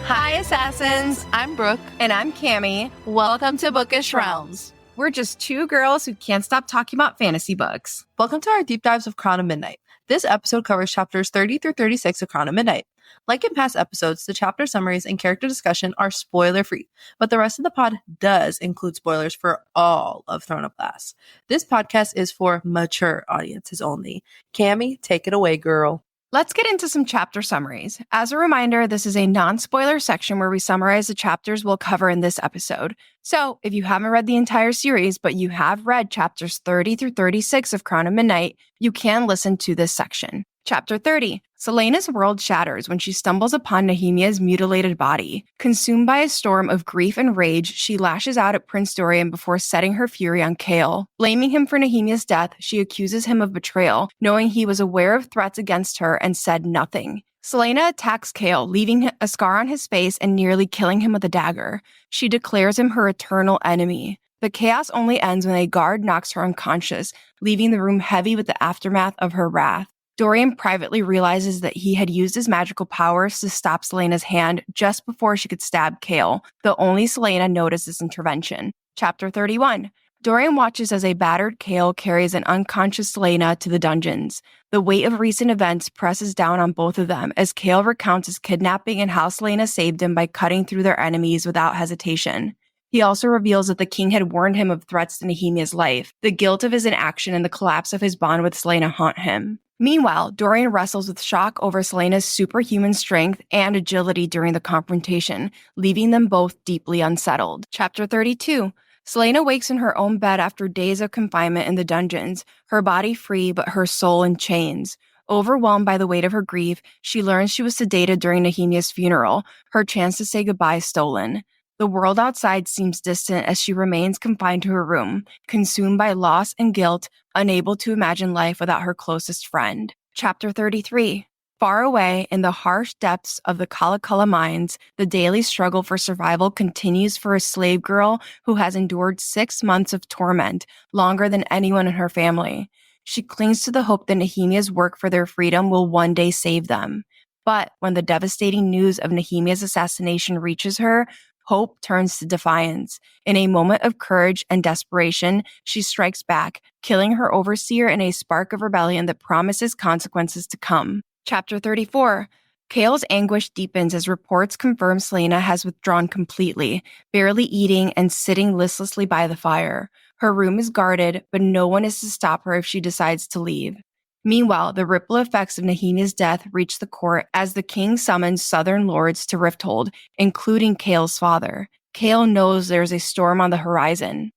Hi, Assassins. I'm Brooke. And I'm Cami. Welcome to Bookish Realms. We're just two girls who can't stop talking about fantasy books. Welcome to our deep dives of Crown of Midnight. This episode covers chapters 30 through 36 of Crown of Midnight. Like in past episodes, the chapter summaries and character discussion are spoiler-free, but the rest of the pod does include spoilers for all of Throne of Glass. This podcast is for mature audiences only. Cami, take it away, girl. Let's get into some chapter summaries. As a reminder, this is a non-spoiler section where we summarize the chapters we'll cover in this episode. So, if you haven't read the entire series, but you have read chapters 30 through 36 of Crown of Midnight, you can listen to this section. Chapter 30. Celaena's world shatters when she stumbles upon Nehemia's mutilated body. Consumed by a storm of grief and rage, she lashes out at Prince Dorian before setting her fury on Chaol. Blaming him for Nehemia's death, she accuses him of betrayal, knowing he was aware of threats against her and said nothing. Celaena attacks Chaol, leaving a scar on his face and nearly killing him with a dagger. She declares him her eternal enemy. The chaos only ends when a guard knocks her unconscious, leaving the room heavy with the aftermath of her wrath. Dorian privately realizes that he had used his magical powers to stop Celaena's hand just before she could stab Chaol, though only Celaena noticed this intervention. Chapter 31. Dorian watches as a battered Chaol carries an unconscious Celaena to the dungeons. The weight of recent events presses down on both of them as Chaol recounts his kidnapping and how Celaena saved him by cutting through their enemies without hesitation. He also reveals that the king had warned him of threats to Nehemia's life. The guilt of his inaction and the collapse of his bond with Celaena haunt him. Meanwhile, Dorian wrestles with shock over Celaena's superhuman strength and agility during the confrontation, leaving them both deeply unsettled. Chapter 32. Celaena wakes in her own bed after days of confinement in the dungeons, her body free but her soul in chains. Overwhelmed by the weight of her grief, she learns she was sedated during Nehemia's funeral, her chance to say goodbye stolen. The world outside seems distant as she remains confined to her room, consumed by loss and guilt, unable to imagine life without her closest friend. Chapter 33. Far away in the harsh depths of the Kalakala mines, the daily struggle for survival continues for a slave girl who has endured 6 months of torment, longer than anyone in her family. She clings to the hope that Nehemia's work for their freedom will one day save them. But when the devastating news of Nehemia's assassination reaches her, hope turns to defiance. In a moment of courage and desperation, she strikes back, killing her overseer in a spark of rebellion that promises consequences to come. Chapter 34. Chaol's anguish deepens as reports confirm Celaena has withdrawn completely, barely eating and sitting listlessly by the fire. Her room is guarded, but no one is to stop her if she decides to leave. Meanwhile, the ripple effects of Nehemia's death reach the court as the king summons southern lords to Rifthold, including Chaol's father. Chaol knows there's a storm on the horizon.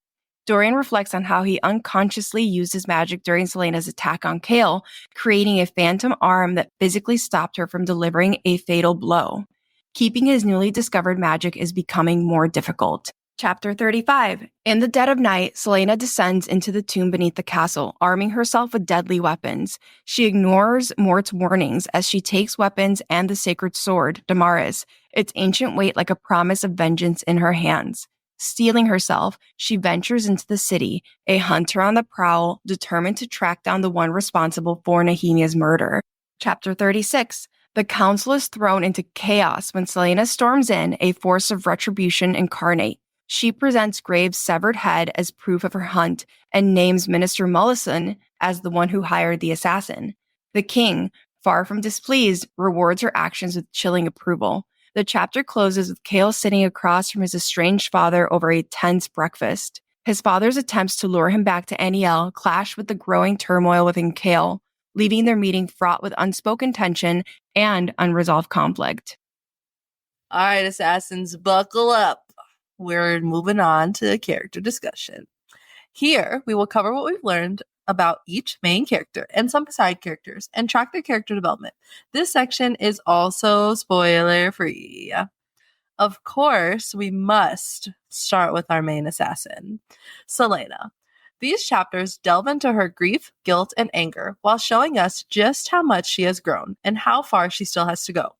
Dorian reflects on how he unconsciously used his magic during Celaena's attack on Chaol, creating a phantom arm that physically stopped her from delivering a fatal blow. Keeping his newly discovered magic is becoming more difficult. Chapter 35. In the dead of night, Celaena descends into the tomb beneath the castle, arming herself with deadly weapons. She ignores Mort's warnings as she takes weapons and the sacred sword, Damaris, its ancient weight like a promise of vengeance in her hands. Steeling herself, she ventures into the city, a hunter on the prowl, determined to track down the one responsible for Nehemia's murder. Chapter 36. The council is thrown into chaos when Celaena storms in, a force of retribution incarnate. She presents Graves' severed head as proof of her hunt and names Minister Mullison as the one who hired the assassin. The king, far from displeased, rewards her actions with chilling approval. The chapter closes with Chaol sitting across from his estranged father over a tense breakfast. His father's attempts to lure him back to Aniel clash with the growing turmoil within Chaol, leaving their meeting fraught with unspoken tension and unresolved conflict. All right, Assassins, buckle up. We're moving on to character discussion. Here, we will cover what we've learned about each main character and some side characters and track their character development. This section is also spoiler-free. Of course, we must start with our main assassin, Celaena. These chapters delve into her grief, guilt, and anger while showing us just how much she has grown and how far she still has to go.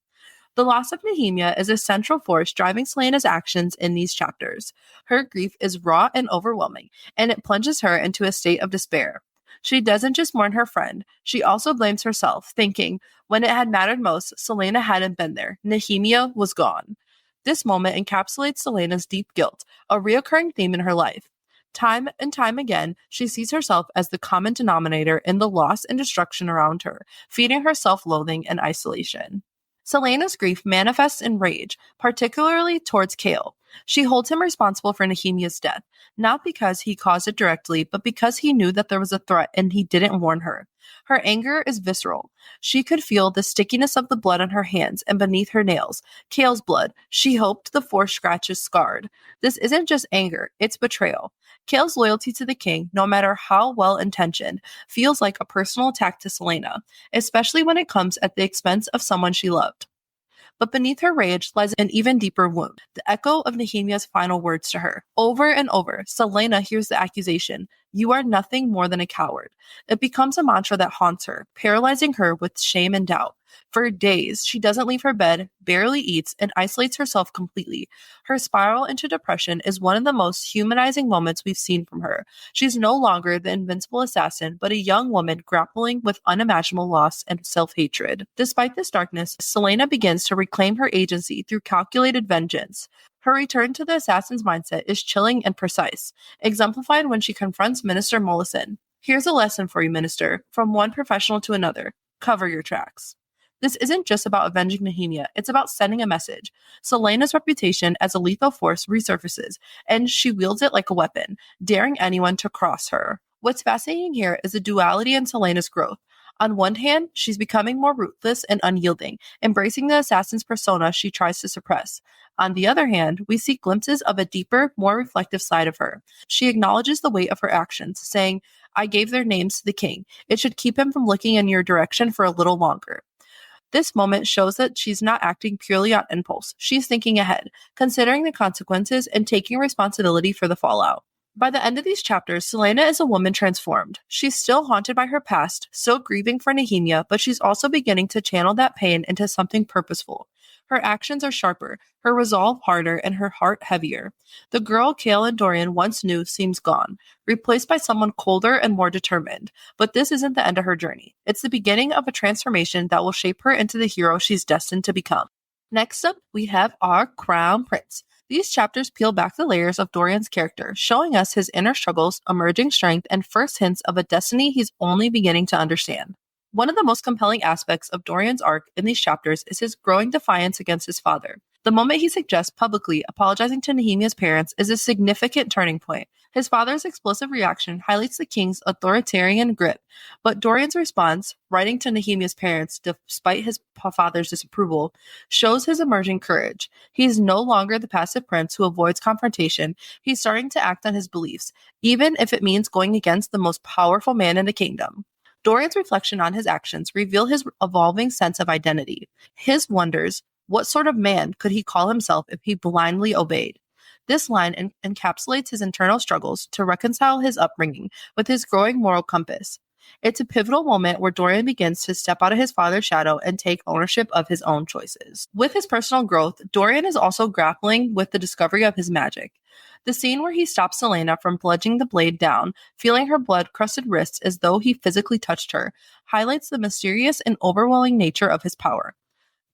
The loss of Nehemia is a central force driving Celaena's actions in these chapters. Her grief is raw and overwhelming, and it plunges her into a state of despair. She doesn't just mourn her friend, she also blames herself, thinking, when it had mattered most, Celaena hadn't been there. Nehemia was gone. This moment encapsulates Selena's deep guilt, a reoccurring theme in her life. Time and time again, she sees herself as the common denominator in the loss and destruction around her, feeding her self-loathing and isolation. Selena's grief manifests in rage, particularly towards Kale. She holds him responsible for Nehemia's death, not because he caused it directly, but because he knew that there was a threat and he didn't warn her. Her anger is visceral. She could feel the stickiness of the blood on her hands and beneath her nails. Kale's blood. She hoped the 4 scratches scarred. This isn't just anger, it's betrayal. Kale's loyalty to the king, no matter how well-intentioned, feels like a personal attack to Selena, especially when it comes at the expense of someone she loved. But beneath her rage lies an even deeper wound, the echo of Nehemia's final words to her. Over and over, Selena hears the accusation, "You are nothing more than a coward." It becomes a mantra that haunts her, paralyzing her with shame and doubt. For days, she doesn't leave her bed, barely eats, and isolates herself completely. Her spiral into depression is one of the most humanizing moments we've seen from her. She's no longer the invincible assassin, but a young woman grappling with unimaginable loss and self-hatred. Despite this darkness, Selena begins to reclaim her agency through calculated vengeance. Her return to the assassin's mindset is chilling and precise, exemplified when she confronts Minister Mollison. Here's a lesson for you, Minister, from one professional to another. Cover your tracks. This isn't just about avenging Nehemia, it's about sending a message. Selena's reputation as a lethal force resurfaces, and she wields it like a weapon, daring anyone to cross her. What's fascinating here is the duality in Selena's growth. On one hand, she's becoming more ruthless and unyielding, embracing the assassin's persona she tries to suppress. On the other hand, we see glimpses of a deeper, more reflective side of her. She acknowledges the weight of her actions, saying, "I gave their names to the king. It should keep him from looking in your direction for a little longer." This moment shows that she's not acting purely on impulse. She's thinking ahead, considering the consequences, and taking responsibility for the fallout. By the end of these chapters, Selena is a woman transformed. She's still haunted by her past, still grieving for Nehemia, but she's also beginning to channel that pain into something purposeful. Her actions are sharper, her resolve harder, and her heart heavier. The girl Kale and Dorian once knew seems gone, replaced by someone colder and more determined. But this isn't the end of her journey. It's the beginning of a transformation that will shape her into the hero she's destined to become. Next up, we have our Crown Prince. These chapters peel back the layers of Dorian's character, showing us his inner struggles, emerging strength, and first hints of a destiny he's only beginning to understand. One of the most compelling aspects of Dorian's arc in these chapters is his growing defiance against his father. The moment he suggests publicly apologizing to Nehemia's parents is a significant turning point. His father's explosive reaction highlights the king's authoritarian grip, but Dorian's response, writing to Nehemia's parents despite his father's disapproval, shows his emerging courage. He's no longer the passive prince who avoids confrontation. He's starting to act on his beliefs, even if it means going against the most powerful man in the kingdom. Dorian's reflection on his actions reveal his evolving sense of identity. His wonders, what sort of man could he call himself if he blindly obeyed? This line encapsulates his internal struggles to reconcile his upbringing with his growing moral compass. It's a pivotal moment where Dorian begins to step out of his father's shadow and take ownership of his own choices. With his personal growth, Dorian is also grappling with the discovery of his magic. The scene where he stops Selena from plunging the blade down, feeling her blood-crusted wrists as though he physically touched her, highlights the mysterious and overwhelming nature of his power.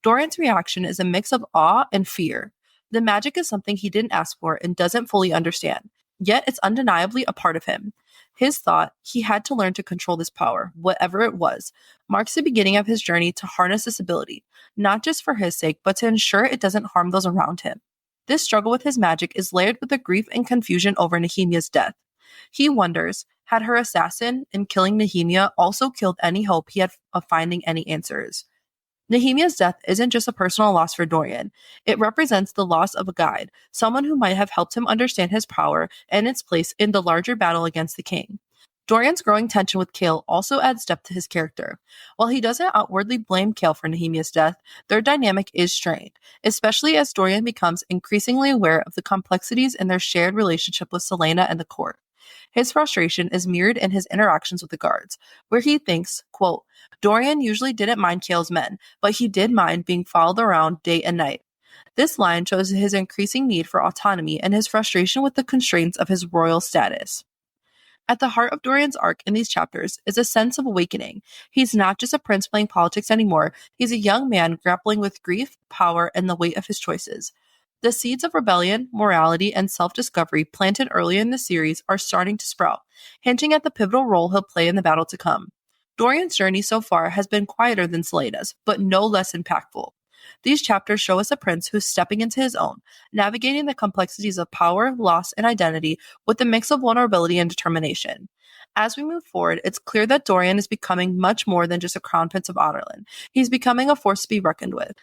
Dorian's reaction is a mix of awe and fear. The magic is something he didn't ask for and doesn't fully understand, yet it's undeniably a part of him. His thought, he had to learn to control this power, whatever it was, marks the beginning of his journey to harness this ability, not just for his sake, but to ensure it doesn't harm those around him. This struggle with his magic is layered with the grief and confusion over Nehemia's death. He wonders, had her assassin in killing Nehemia also killed any hope he had of finding any answers? Nehemia's death isn't just a personal loss for Dorian. It represents the loss of a guide, someone who might have helped him understand his power and its place in the larger battle against the king. Dorian's growing tension with Kale also adds depth to his character. While he doesn't outwardly blame Kale for Nehemia's death, their dynamic is strained, especially as Dorian becomes increasingly aware of the complexities in their shared relationship with Selena and the court. His frustration is mirrored in his interactions with the guards, where he thinks, quote, Dorian usually didn't mind Kale's men, but he did mind being followed around day and night. This line shows his increasing need for autonomy and his frustration with the constraints of his royal status. At the heart of Dorian's arc in these chapters is a sense of awakening. He's not just a prince playing politics anymore, he's a young man grappling with grief, power, and the weight of his choices. The seeds of rebellion, morality, and self-discovery planted early in the series are starting to sprout, hinting at the pivotal role he'll play in the battle to come. Dorian's journey so far has been quieter than Selena's, but no less impactful. These chapters show us a prince who's stepping into his own, navigating the complexities of power, loss, and identity with a mix of vulnerability and determination. As we move forward, it's clear that Dorian is becoming much more than just a crown prince of Otterland. He's becoming a force to be reckoned with.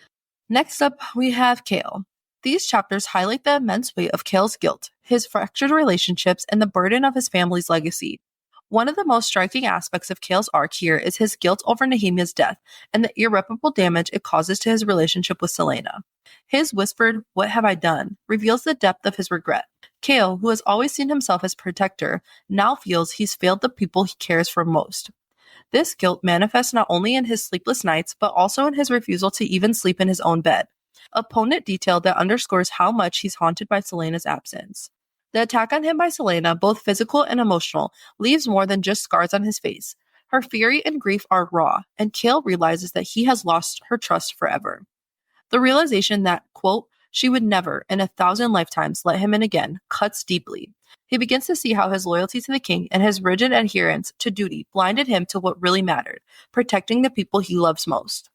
Next up, we have Kale. These chapters highlight the immense weight of Kale's guilt, his fractured relationships, and the burden of his family's legacy. One of the most striking aspects of Kale's arc here is his guilt over Nehemia's death and the irreparable damage it causes to his relationship with Selena. His whispered, "What have I done?" reveals the depth of his regret. Kale, who has always seen himself as protector, now feels he's failed the people he cares for most. This guilt manifests not only in his sleepless nights, but also in his refusal to even sleep in his own bed. A poignant detail that underscores how much he's haunted by Selena's absence. The attack on him by Selena, both physical and emotional, leaves more than just scars on his face. Her fury and grief are raw, and Kale realizes that he has lost her trust forever. The realization that, quote, she would never, in 1,000 lifetimes, let him in again, cuts deeply. He begins to see how his loyalty to the king and his rigid adherence to duty blinded him to what really mattered, protecting the people he loves most.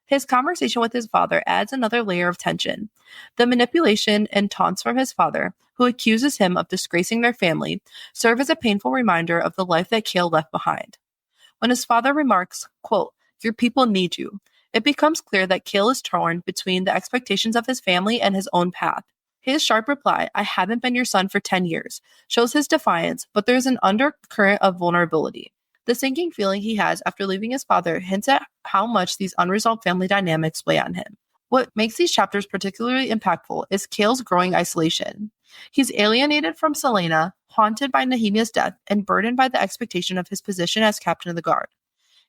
His conversation with his father adds another layer of tension. The manipulation and taunts from his father, who accuses him of disgracing their family, serve as a painful reminder of the life that Kale left behind. When his father remarks, quote, your people need you, it becomes clear that Kale is torn between the expectations of his family and his own path. His sharp reply, I haven't been your son for 10 years, shows his defiance, but there's an undercurrent of vulnerability. The sinking feeling he has after leaving his father hints at how much these unresolved family dynamics weigh on him. What makes these chapters particularly impactful is Kale's growing isolation. He's alienated from Selena, haunted by Nehemia's death, and burdened by the expectation of his position as captain of the guard.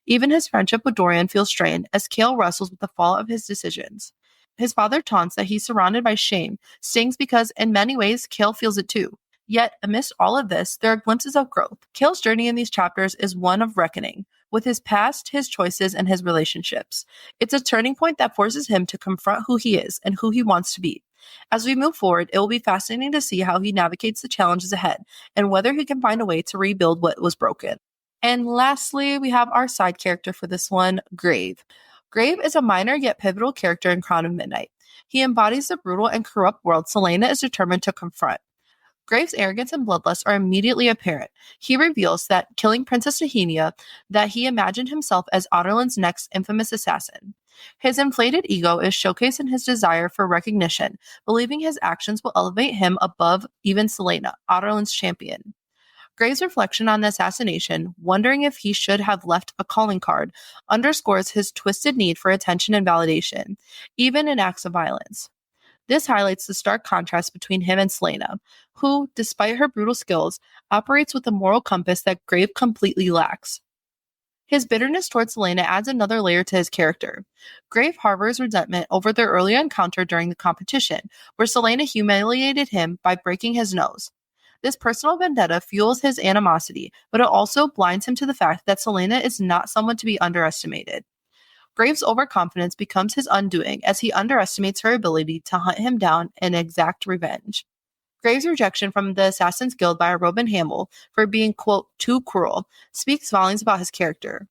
Even his friendship with Dorian feels strained as Kale wrestles with the fallout of his decisions. His father taunts that he's surrounded by shame, stings because in many ways Kale feels it too. Yet, amidst all of this, there are glimpses of growth. Kale's journey in these chapters is one of reckoning with his past, his choices, and his relationships. It's a turning point that forces him to confront who he is and who he wants to be. As we move forward, it will be fascinating to see how he navigates the challenges ahead and whether he can find a way to rebuild what was broken. And lastly, we have our side character for this one, Grave. Grave is a minor yet pivotal character in Crown of Midnight. He embodies the brutal and corrupt world Selena is determined to confront. Grave's arrogance and bloodlust are immediately apparent. He reveals that killing Princess Nehemia, that he imagined himself as Otterland's next infamous assassin. His inflated ego is showcased in his desire for recognition, believing his actions will elevate him above even Selena, Otterland's champion. Grave's reflection on the assassination, wondering if he should have left a calling card, underscores his twisted need for attention and validation, even in acts of violence. This highlights the stark contrast between him and Selena, who, despite her brutal skills, operates with a moral compass that Grave completely lacks. His bitterness towards Selena adds another layer to his character. Grave harbors resentment over their earlier encounter during the competition, where Selena humiliated him by breaking his nose. This personal vendetta fuels his animosity, but it also blinds him to the fact that Selena is not someone to be underestimated. Graves' overconfidence becomes his undoing as he underestimates her ability to hunt him down and exact revenge. Graves' rejection from the Assassin's Guild by Robin Hamill for being, quote, too cruel speaks volumes about his character.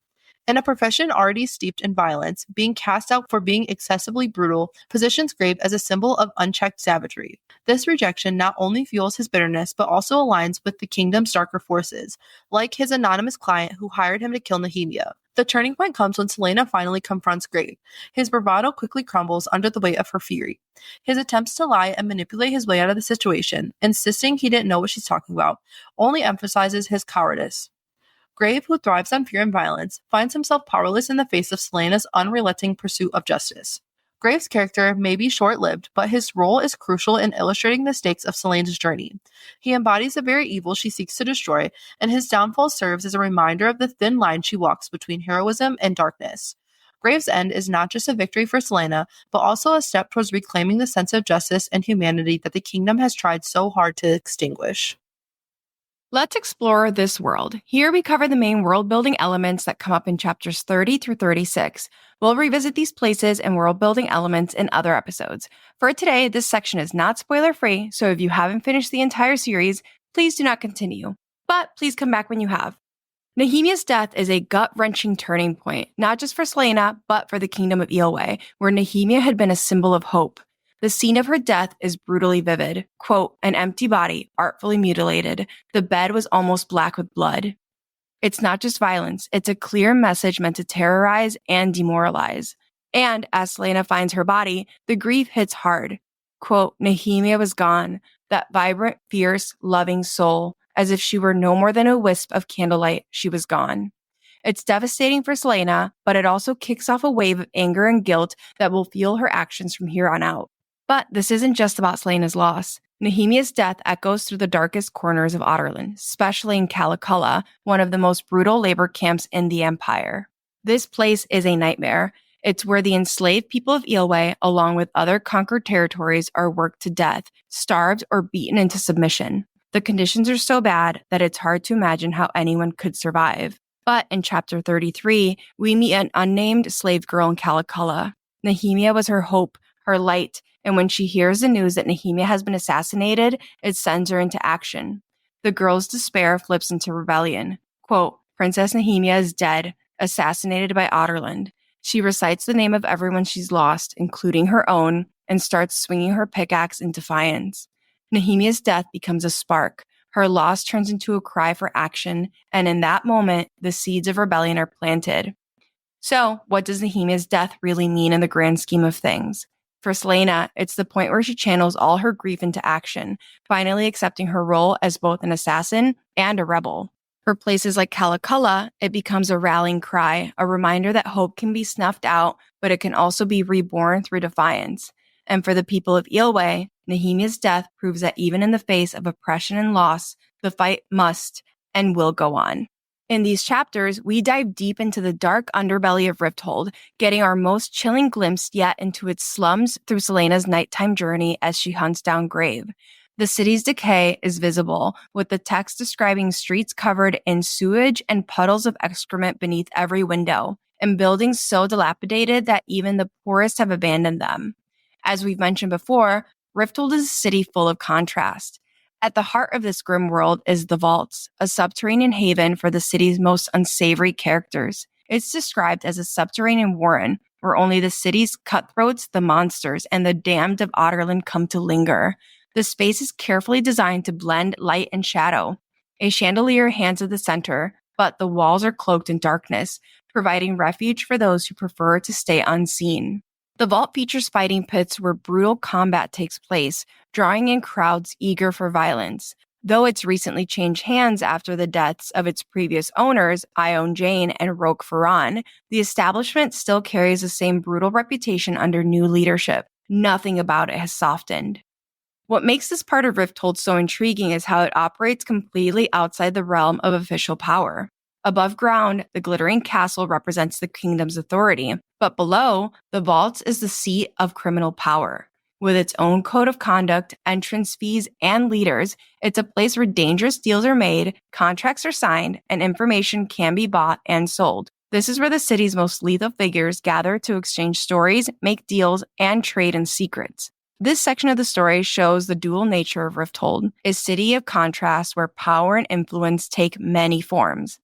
In a profession already steeped in violence, being cast out for being excessively brutal positions Graves as a symbol of unchecked savagery. This rejection not only fuels his bitterness, but also aligns with the kingdom's darker forces, like his anonymous client who hired him to kill Nehemia. The turning point comes when Selena finally confronts Grave. His bravado quickly crumbles under the weight of her fury. His attempts to lie and manipulate his way out of the situation, insisting he didn't know what she's talking about, only emphasizes his cowardice. Grave, who thrives on fear and violence, finds himself powerless in the face of Selena's unrelenting pursuit of justice. Grave's character may be short-lived, but his role is crucial in illustrating the stakes of Selena's journey. He embodies the very evil she seeks to destroy, and his downfall serves as a reminder of the thin line she walks between heroism and darkness. Grave's end is not just a victory for Selena, but also a step towards reclaiming the sense of justice and humanity that the kingdom has tried so hard to extinguish. Let's explore this world. Here we cover the main world-building elements that come up in chapters 30 through 36. We'll revisit these places and world-building elements in other episodes. For today, this section is not spoiler-free, so if you haven't finished the entire series, please do not continue. But please come back when you have. Nehemia's death is a gut-wrenching turning point, not just for Selena, but for the kingdom of Eelway, where Nehemia had been a symbol of hope. The scene of her death is brutally vivid. Quote, an empty body, artfully mutilated. The bed was almost black with blood. It's not just violence, it's a clear message meant to terrorize and demoralize. And as Selena finds her body, the grief hits hard. Quote, Nehemia was gone, that vibrant, fierce, loving soul. As if she were no more than a wisp of candlelight, she was gone. It's devastating for Selena, but it also kicks off a wave of anger and guilt that will fuel her actions from here on out. But this isn't just about Selena's loss. Nehemia's death echoes through the darkest corners of Otterland, especially in Caliculla, one of the most brutal labor camps in the Empire. This place is a nightmare. It's where the enslaved people of Eelway, along with other conquered territories, are worked to death, starved, or beaten into submission. The conditions are so bad that it's hard to imagine how anyone could survive. But in chapter 33, we meet an unnamed slave girl in Caliculla. Nehemia was her hope, her light, and when she hears the news that Nehemia has been assassinated, it sends her into action. The girl's despair flips into rebellion. Quote, Princess Nehemia is dead, assassinated by Otterland. She recites the name of everyone she's lost, including her own, and starts swinging her pickaxe in defiance. Nehemia's death becomes a spark. Her loss turns into a cry for action, and in that moment, the seeds of rebellion are planted. So, what does Nehemia's death really mean in the grand scheme of things? For Selena, it's the point where she channels all her grief into action, finally accepting her role as both an assassin and a rebel. For places like Caliculla, it becomes a rallying cry, a reminder that hope can be snuffed out, but it can also be reborn through defiance. And for the people of Eelway, Nehemia's death proves that even in the face of oppression and loss, the fight must and will go on. In these chapters, we dive deep into the dark underbelly of Rifthold, getting our most chilling glimpse yet into its slums through Selena's nighttime journey as she hunts down Grave. The city's decay is visible, with the text describing streets covered in sewage and puddles of excrement beneath every window, and buildings so dilapidated that even the poorest have abandoned them. As we've mentioned before, Rifthold is a city full of contrast. At the heart of this grim world is the Vaults, a subterranean haven for the city's most unsavory characters. It's described as a subterranean warren where only the city's cutthroats, the monsters, and the damned of Otterland come to linger. The space is carefully designed to blend light and shadow. A chandelier hangs at the center, but the walls are cloaked in darkness, providing refuge for those who prefer to stay unseen. The vault features fighting pits where brutal combat takes place, drawing in crowds eager for violence. Though it's recently changed hands after the deaths of its previous owners, Ione Jane and Roque Ferran, the establishment still carries the same brutal reputation under new leadership. Nothing about it has softened. What makes this part of Rifthold so intriguing is how it operates completely outside the realm of official power. Above ground, the glittering castle represents the kingdom's authority, but below, the vaults is the seat of criminal power. With its own code of conduct, entrance fees, and leaders, it's a place where dangerous deals are made, contracts are signed, and information can be bought and sold. This is where the city's most lethal figures gather to exchange stories, make deals, and trade in secrets. This section of the story shows the dual nature of Rifthold, a city of contrast where power and influence take many forms.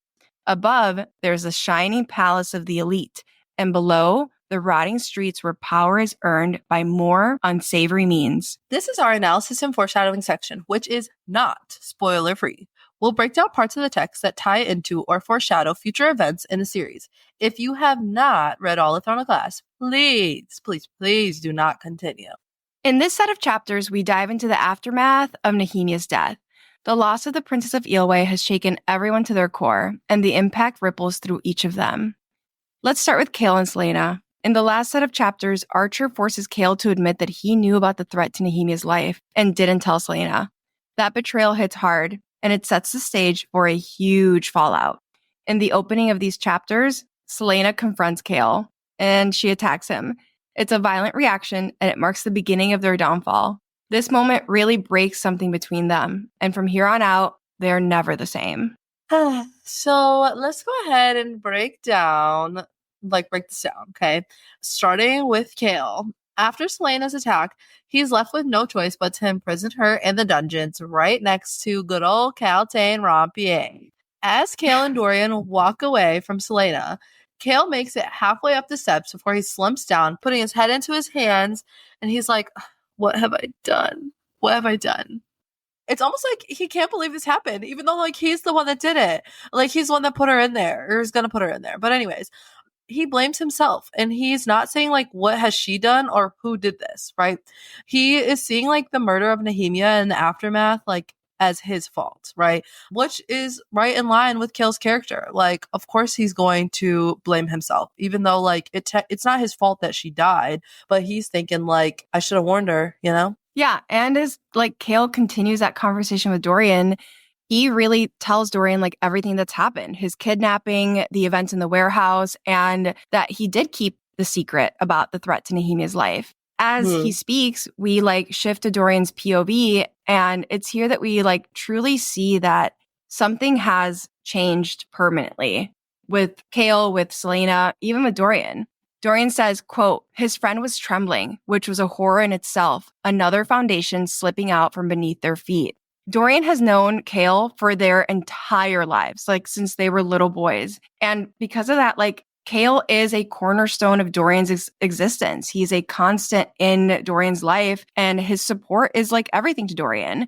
Above, there's a shining palace of the elite, and below, the rotting streets where power is earned by more unsavory means. This is our analysis and foreshadowing section, which is not spoiler-free. We'll break down parts of the text that tie into or foreshadow future events in the series. If you have not read all of Throne of Glass, please do not continue. In this set of chapters, we dive into the aftermath of Nehemia's death. The loss of the Princess of Eelway has shaken everyone to their core, and the impact ripples through each of them. Let's start with Cale and Selena. In the last set of chapters, Archer forces Cale to admit that he knew about the threat to Nehemia's life and didn't tell Selena. That betrayal hits hard, and it sets the stage for a huge fallout. In the opening of these chapters, Selena confronts Cale, and she attacks him. It's a violent reaction, and it marks the beginning of their downfall. This moment really breaks something between them, and from here on out, they're never the same. So let's go ahead and break this down, okay? Starting with Kale. After Selena's attack, he's left with no choice but to imprison her in the dungeons right next to good old Caltaine Rompier. As Kale and Dorian walk away from Selena, Kale makes it halfway up the steps before he slumps down, putting his head into his hands, and he's like, what have I done? What have I done? It's almost like he can't believe this happened, even though like he's the one that did it. Like he's the one that put her in there, or is gonna put her in there. But anyways, he blames himself, and he's not saying like what has she done or who did this, right? He is seeing like the murder of Nehemia and the aftermath like as his fault, right? Which is right in line with Kale's character. Like, of course he's going to blame himself, even though like it's not his fault that she died, but he's thinking like I should have warned her, you know? Yeah, and as like Kale continues that conversation with Dorian, he really tells Dorian like everything that's happened, his kidnapping, the events in the warehouse, and that he did keep the secret about the threat to Nehemia's life. As he speaks, we like shift to Dorian's POV, and it's here that we like truly see that something has changed permanently with Kale, with Selena, even with Dorian. Dorian says, quote, his friend was trembling, which was a horror in itself, another foundation slipping out from beneath their feet. Dorian has known Kale for their entire lives, like since they were little boys. And because of that, like Kale is a cornerstone of Dorian's existence. He's a constant in Dorian's life, and his support is like everything to Dorian.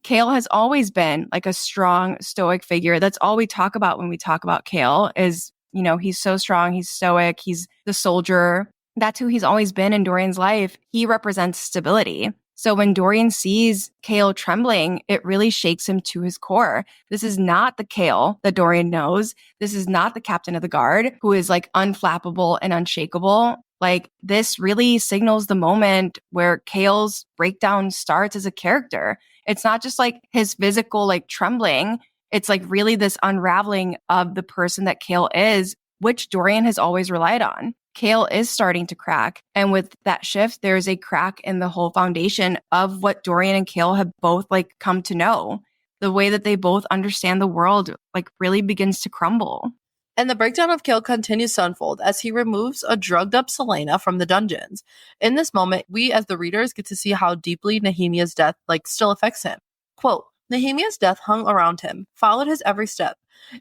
Kale has always been like a strong, stoic figure. That's all we talk about when we talk about Kale is, you know, he's so strong, he's stoic, he's the soldier. That's who he's always been in Dorian's life. He represents stability. So when Dorian sees Kale trembling, it really shakes him to his core. This is not the Kale that Dorian knows. This is not the captain of the guard who is like unflappable and unshakable. Like this really signals the moment where Kale's breakdown starts as a character. It's not just like his physical like trembling. It's like really this unraveling of the person that Kale is, which Dorian has always relied on. Kale is starting to crack. And with that shift, there's a crack in the whole foundation of what Dorian and Kale have both like come to know. The way that they both understand the world like really begins to crumble. And the breakdown of Kale continues to unfold as he removes a drugged up Selena from the dungeons. In this moment, we as the readers get to see how deeply Nehemia's death like still affects him. Quote, Nehemia's death hung around him, followed his every step.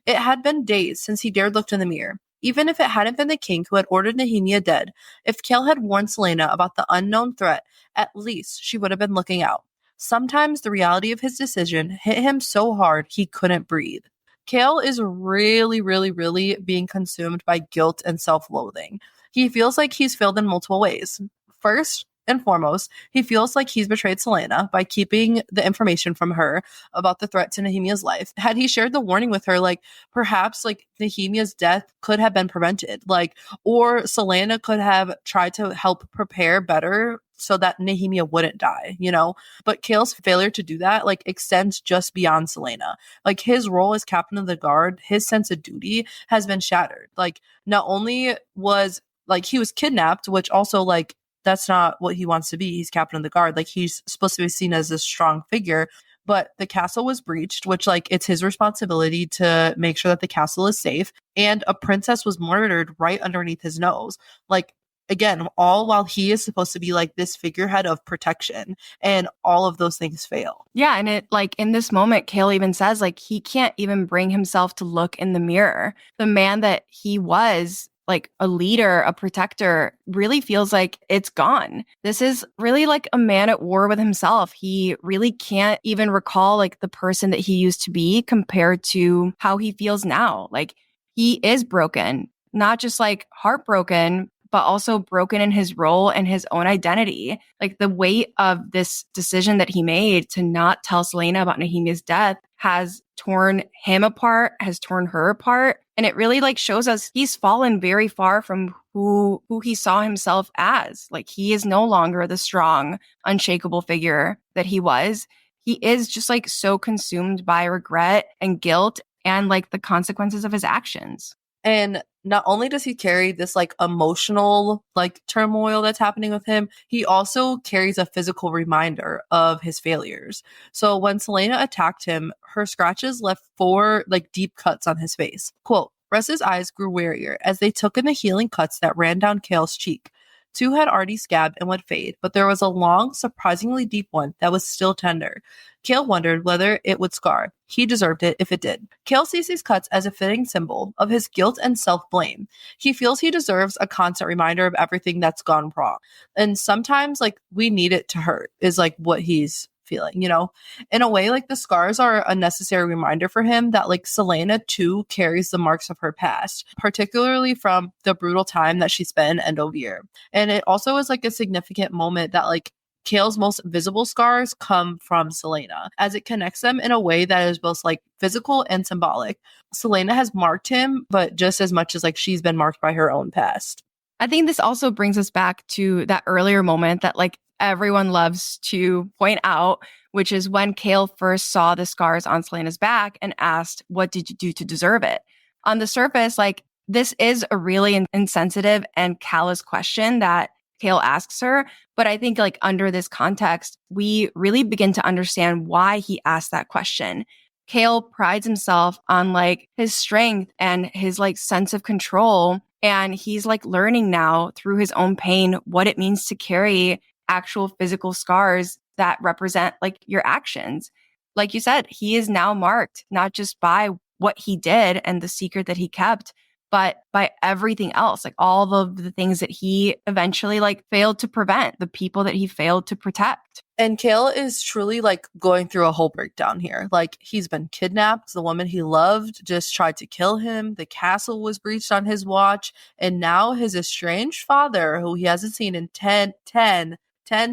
It had been days since he dared look in the mirror. Even if it hadn't been the king who had ordered Nehemia dead, if Kale had warned Selena about the unknown threat, at least she would have been looking out. Sometimes the reality of his decision hit him so hard he couldn't breathe. Kale is really, really, really being consumed by guilt and self-loathing. He feels like he's failed in multiple ways. First and foremost, he feels like he's betrayed Selena by keeping the information from her about the threat to Nehemia's life. Had he shared the warning with her, like perhaps like Nehemia's death could have been prevented, like, or Selena could have tried to help prepare better so that Nehemia wouldn't die, you know? But Kale's failure to do that, like, extends just beyond Selena. Like, his role as captain of the guard, his sense of duty has been shattered. Like, not only was, like, he was kidnapped, which also, like, that's not what he wants to be. He's captain of the guard. Like, he's supposed to be seen as this strong figure. But the castle was breached, which, like, it's his responsibility to make sure that the castle is safe. And a princess was murdered right underneath his nose. Like, again, all while he is supposed to be like this figurehead of protection, and all of those things fail. Yeah, and it like in this moment, Kale even says like he can't even bring himself to look in the mirror. The man that he was, like a leader, a protector, really feels like it's gone. This is really like a man at war with himself. He really can't even recall like the person that he used to be compared to how he feels now. Like he is broken, not just like heartbroken, but also broken in his role and his own identity. Like the weight of this decision that he made to not tell Selena about Nehemia's death has torn him apart, has torn her apart. And it really like shows us he's fallen very far from who he saw himself as. Like he is no longer the strong, unshakable figure that he was. He is just like so consumed by regret and guilt and like the consequences of his actions. And not only does he carry this like emotional like turmoil that's happening with him, he also carries a physical reminder of his failures. So when Selena attacked him, her scratches left 4 like deep cuts on his face. Quote, Russ's eyes grew warier as they took in the healing cuts that ran down Kale's cheek. 2 had already scabbed and would fade, but there was a long, surprisingly deep one that was still tender. Kale wondered whether it would scar. He deserved it if it did. Kale sees these cuts as a fitting symbol of his guilt and self-blame. He feels he deserves a constant reminder of everything that's gone wrong. And sometimes, like, we need it to hurt, is like what he's feeling, you know? In a way, like the scars are a necessary reminder for him that like Selena too carries the marks of her past, particularly from the brutal time that she spent in Endovier. And it also is like a significant moment that like Kale's most visible scars come from Selena, as it connects them in a way that is both like physical and symbolic. Selena has marked him, but just as much as like she's been marked by her own past. I think this also brings us back to that earlier moment that like everyone loves to point out, which is when Kale first saw the scars on Selena's back and asked, "What did you do to deserve it?" On the surface, like this is a really insensitive and callous question that Kale asks her. But I think like under this context, we really begin to understand why he asked that question. Kale prides himself on like his strength and his like sense of control. And he's like learning now through his own pain what it means to carry actual physical scars that represent like your actions. Like you said, he is now marked not just by what he did and the secret that he kept, but by everything else, like all of the things that he eventually like failed to prevent, the people that he failed to protect. And Kale is truly like going through a whole breakdown here. Like he's been kidnapped. The woman he loved just tried to kill him. The castle was breached on his watch. And now his estranged father, who he hasn't seen in 10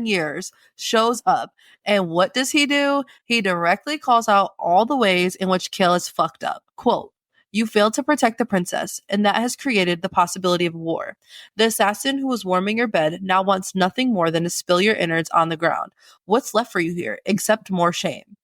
years, shows up. And what does he do? He directly calls out all the ways in which Kale is fucked up. Quote, you failed to protect the princess, and that has created the possibility of war. The assassin who was warming your bed now wants nothing more than to spill your innards on the ground. What's left for you here except more shame?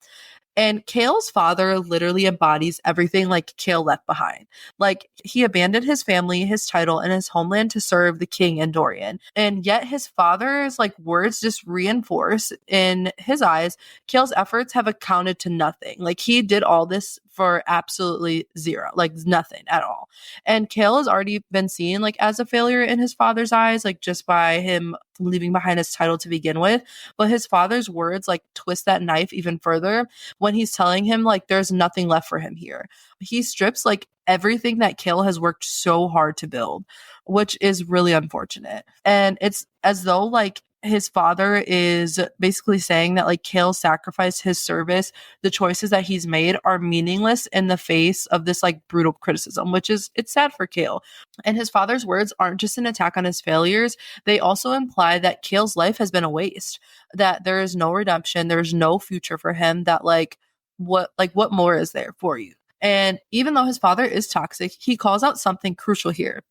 And Kale's father literally embodies everything like Kale left behind. Like he abandoned his family, his title, and his homeland to serve the king and Dorian. And yet his father's like words just reinforce in his eyes, Kale's efforts have accounted to nothing. Like he did all this for absolutely zero, like nothing at all. And Kale has already been seen like as a failure in his father's eyes, like just by him leaving behind his title to begin with. But his father's words like twist that knife even further when he's telling him like there's nothing left for him here. He strips like everything that Kale has worked so hard to build, which is really unfortunate. And it's as though like his father is basically saying that like Kale sacrificed his service. The choices that he's made are meaningless in the face of this like brutal criticism, which is, it's sad for Kale. And his father's words aren't just an attack on his failures. They also imply that Kale's life has been a waste, that there is no redemption. There's no future for him, that like what more is there for you? And even though his father is toxic, he calls out something crucial here.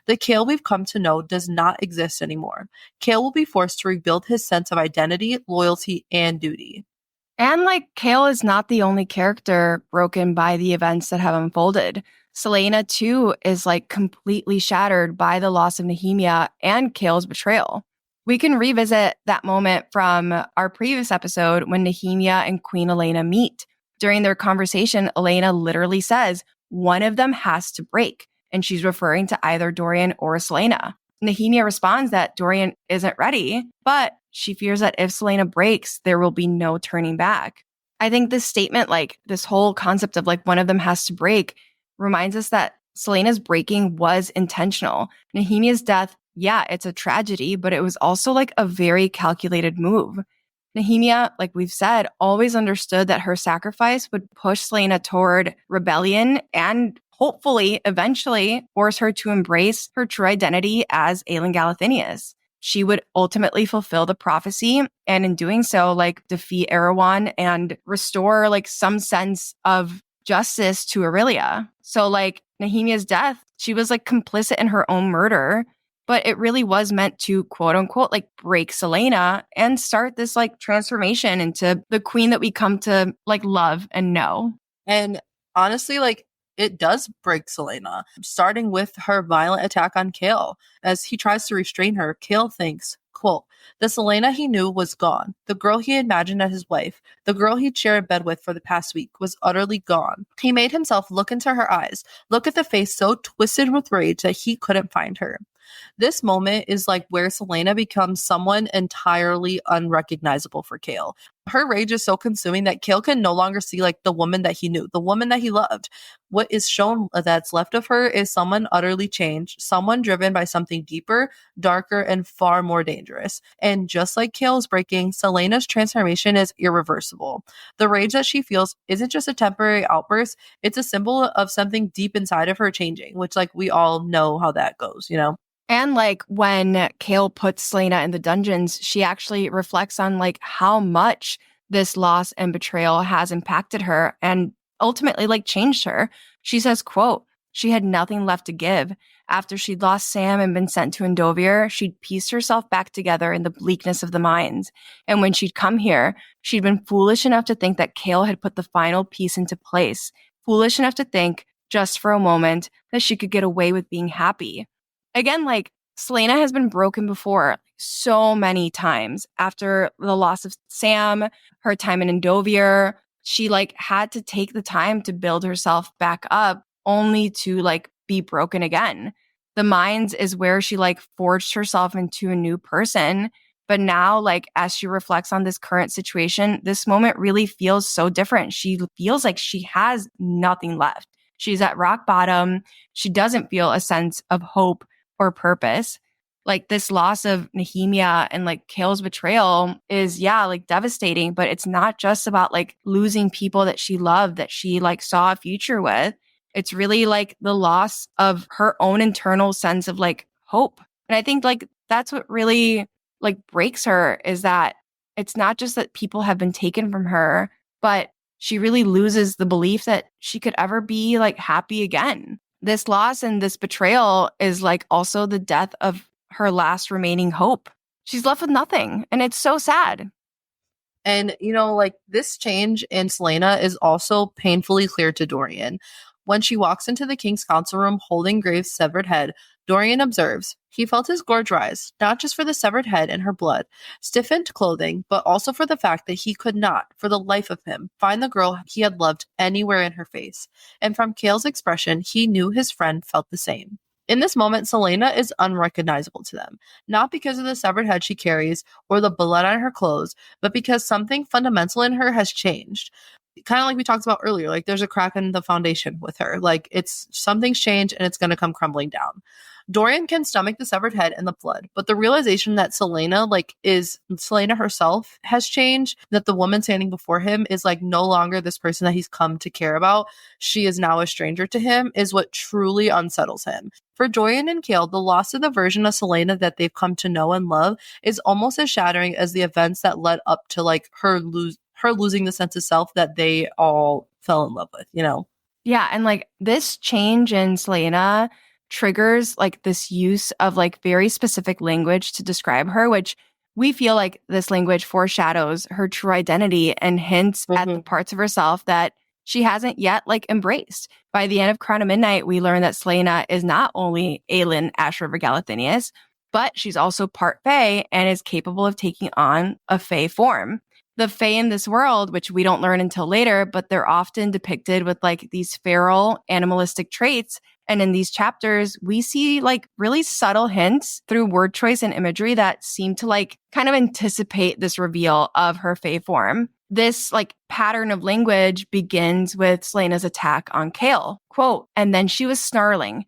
The Kale we've come to know does not exist anymore. Kale will be forced to rebuild his sense of identity, loyalty, and duty. And like Kale is not the only character broken by the events that have unfolded. Selena too is like completely shattered by the loss of Nehemia and Kale's betrayal. We can revisit that moment from our previous episode when Nehemia and Queen Elena meet. During their conversation, Elena literally says, one of them has to break. And she's referring to either Dorian or Selena. Nehemia responds that Dorian isn't ready, but she fears that if Selena breaks, there will be no turning back. I think this statement, like this whole concept of like one of them has to break, reminds us that Selena's breaking was intentional. Nehemia's death, yeah, it's a tragedy, but it was also like a very calculated move. Nehemia, like we've said, always understood that her sacrifice would push Selena toward rebellion and hopefully eventually force her to embrace her true identity as Aelin Galathynius. She would ultimately fulfill the prophecy and in doing so, like defeat Erewhon and restore like some sense of justice to Aurelia. So like Nehemia's death, she was like complicit in her own murder, but it really was meant to quote unquote like break Selena and start this like transformation into the queen that we come to like love and know. And honestly, like it does break Selena, starting with her violent attack on Kale. As he tries to restrain her, Kale thinks, quote, the Selena he knew was gone. The girl he imagined as his wife, the girl he'd shared a bed with for the past week, was utterly gone. He made himself look into her eyes, look at the face so twisted with rage that he couldn't find her. This moment is like where Selena becomes someone entirely unrecognizable for Kale. Her rage is so consuming that Kale can no longer see like the woman that he knew, the woman that he loved. What is shown that's left of her is someone utterly changed, someone driven by something deeper, darker, and far more dangerous. And just like Kale's breaking, Selena's transformation is irreversible. The rage that she feels isn't just a temporary outburst, it's a symbol of something deep inside of her changing, which like we all know how that goes, you know? And like when Kale puts Selena in the dungeons, she actually reflects on like how much this loss and betrayal has impacted her and ultimately like changed her. She says, quote, she had nothing left to give. After she'd lost Sam and been sent to Endovier, she'd pieced herself back together in the bleakness of the mines. And when she'd come here, she'd been foolish enough to think that Kale had put the final piece into place, foolish enough to think, just for a moment, that she could get away with being happy. Again, like Selena has been broken before so many times after the loss of Sam, her time in Endovier. She like had to take the time to build herself back up only to like be broken again. The mines is where she like forged herself into a new person. But now, like, as she reflects on this current situation, this moment really feels so different. She feels like she has nothing left. She's at rock bottom. She doesn't feel a sense of hope or purpose. Like this loss of Nehemia and like Kale's betrayal is, yeah, like devastating, but it's not just about like losing people that she loved, that she like saw a future with. It's really like the loss of her own internal sense of like hope. And I think like that's what really like breaks her, is that it's not just that people have been taken from her, but she really loses the belief that she could ever be like happy again. This loss and this betrayal is like also the death of her last remaining hope. She's left with nothing, and it's so sad. And, you know, like this change in Selena is also painfully clear to Dorian. When she walks into the king's council room holding Graves' severed head, Dorian observes he felt his gorge rise, not just for the severed head and her blood, stiffened clothing, but also for the fact that he could not, for the life of him, find the girl he had loved anywhere in her face. And from Kale's expression, he knew his friend felt the same. In this moment, Selena is unrecognizable to them, not because of the severed head she carries or the blood on her clothes, but because something fundamental in her has changed. Kind of like we talked about earlier, like there's a crack in the foundation with her. Like it's something's changed and it's going to come crumbling down. Dorian can stomach the severed head and the blood, but the realization that Selena, like, is Selena herself has changed, that the woman standing before him is like no longer this person that he's come to care about. She is now a stranger to him, is what truly unsettles him. For Dorian and Kale, the loss of the version of Selena that they've come to know and love is almost as shattering as the events that led up to like her losing the sense of self that they all fell in love with, you know? Yeah, and like this change in Selena triggers like this use of like very specific language to describe her, which we feel like this language foreshadows her true identity and hints at the parts of herself that she hasn't yet like embraced. By the end of Crown of Midnight, we learn that Selena is not only Aelin Ash River Galathinius, but she's also part Fae and is capable of taking on a Fae form. The Fae in this world, which we don't learn until later, but they're often depicted with like these feral animalistic traits. And in these chapters, we see like really subtle hints through word choice and imagery that seem to like kind of anticipate this reveal of her Fae form. This like pattern of language begins with Selena's attack on Kale. Quote, and then she was snarling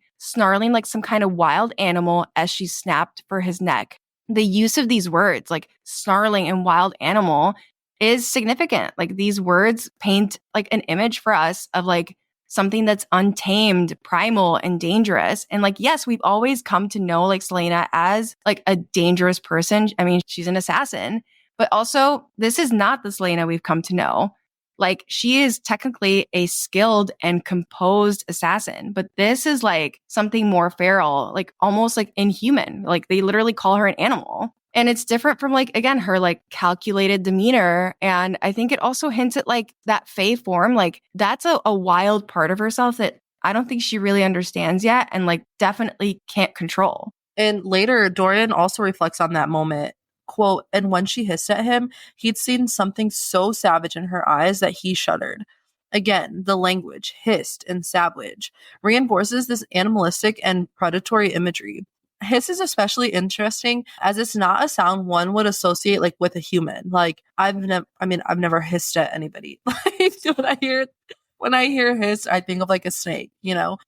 like some kind of wild animal as she snapped for his neck. The use of these words, like snarling and wild animal, is significant. Like these words paint like an image for us of like something that's untamed, primal, and dangerous. And like, yes, we've always come to know like Selena as like a dangerous person. I mean, she's an assassin, but also this is not the Selena we've come to know. Like she is technically a skilled and composed assassin, but this is like something more feral, like almost like inhuman. Like they literally call her an animal. And it's different from like, again, her like calculated demeanor. And I think it also hints at like that Fae form. Like that's a wild part of herself that I don't think she really understands yet and like definitely can't control. And later, Dorian also reflects on that moment. Quote, and when she hissed at him, he'd seen something so savage in her eyes that he shuddered. Again, the language, hissed and savage, reinforces this animalistic and predatory imagery. Hiss is especially interesting as it's not a sound one would associate like with a human. Like I've never hissed at anybody. Like when I hear hiss, I think of like a snake,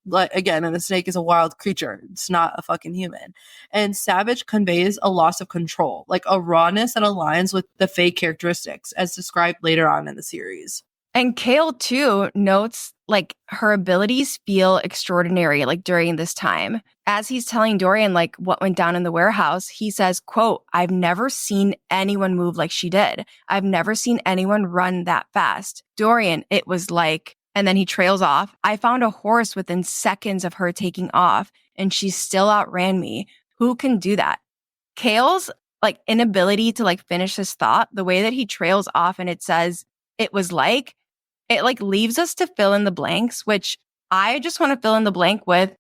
like again, and a snake is a wild creature. It's not a fucking human. And savage conveys a loss of control, like a rawness that aligns with the Fae characteristics as described later on in the series. And Kale too notes like her abilities feel extraordinary like during this time. As he's telling Dorian like what went down in the warehouse, he says, quote, I've never seen anyone move like she did. I've never seen anyone run that fast. Dorian, it was like, and then he trails off. I found a horse within seconds of her taking off and she still outran me. Who can do that? Kale's like inability to like finish his thought, the way that he trails off and it says, it was like, it like leaves us to fill in the blanks, which I just want to fill in the blank with.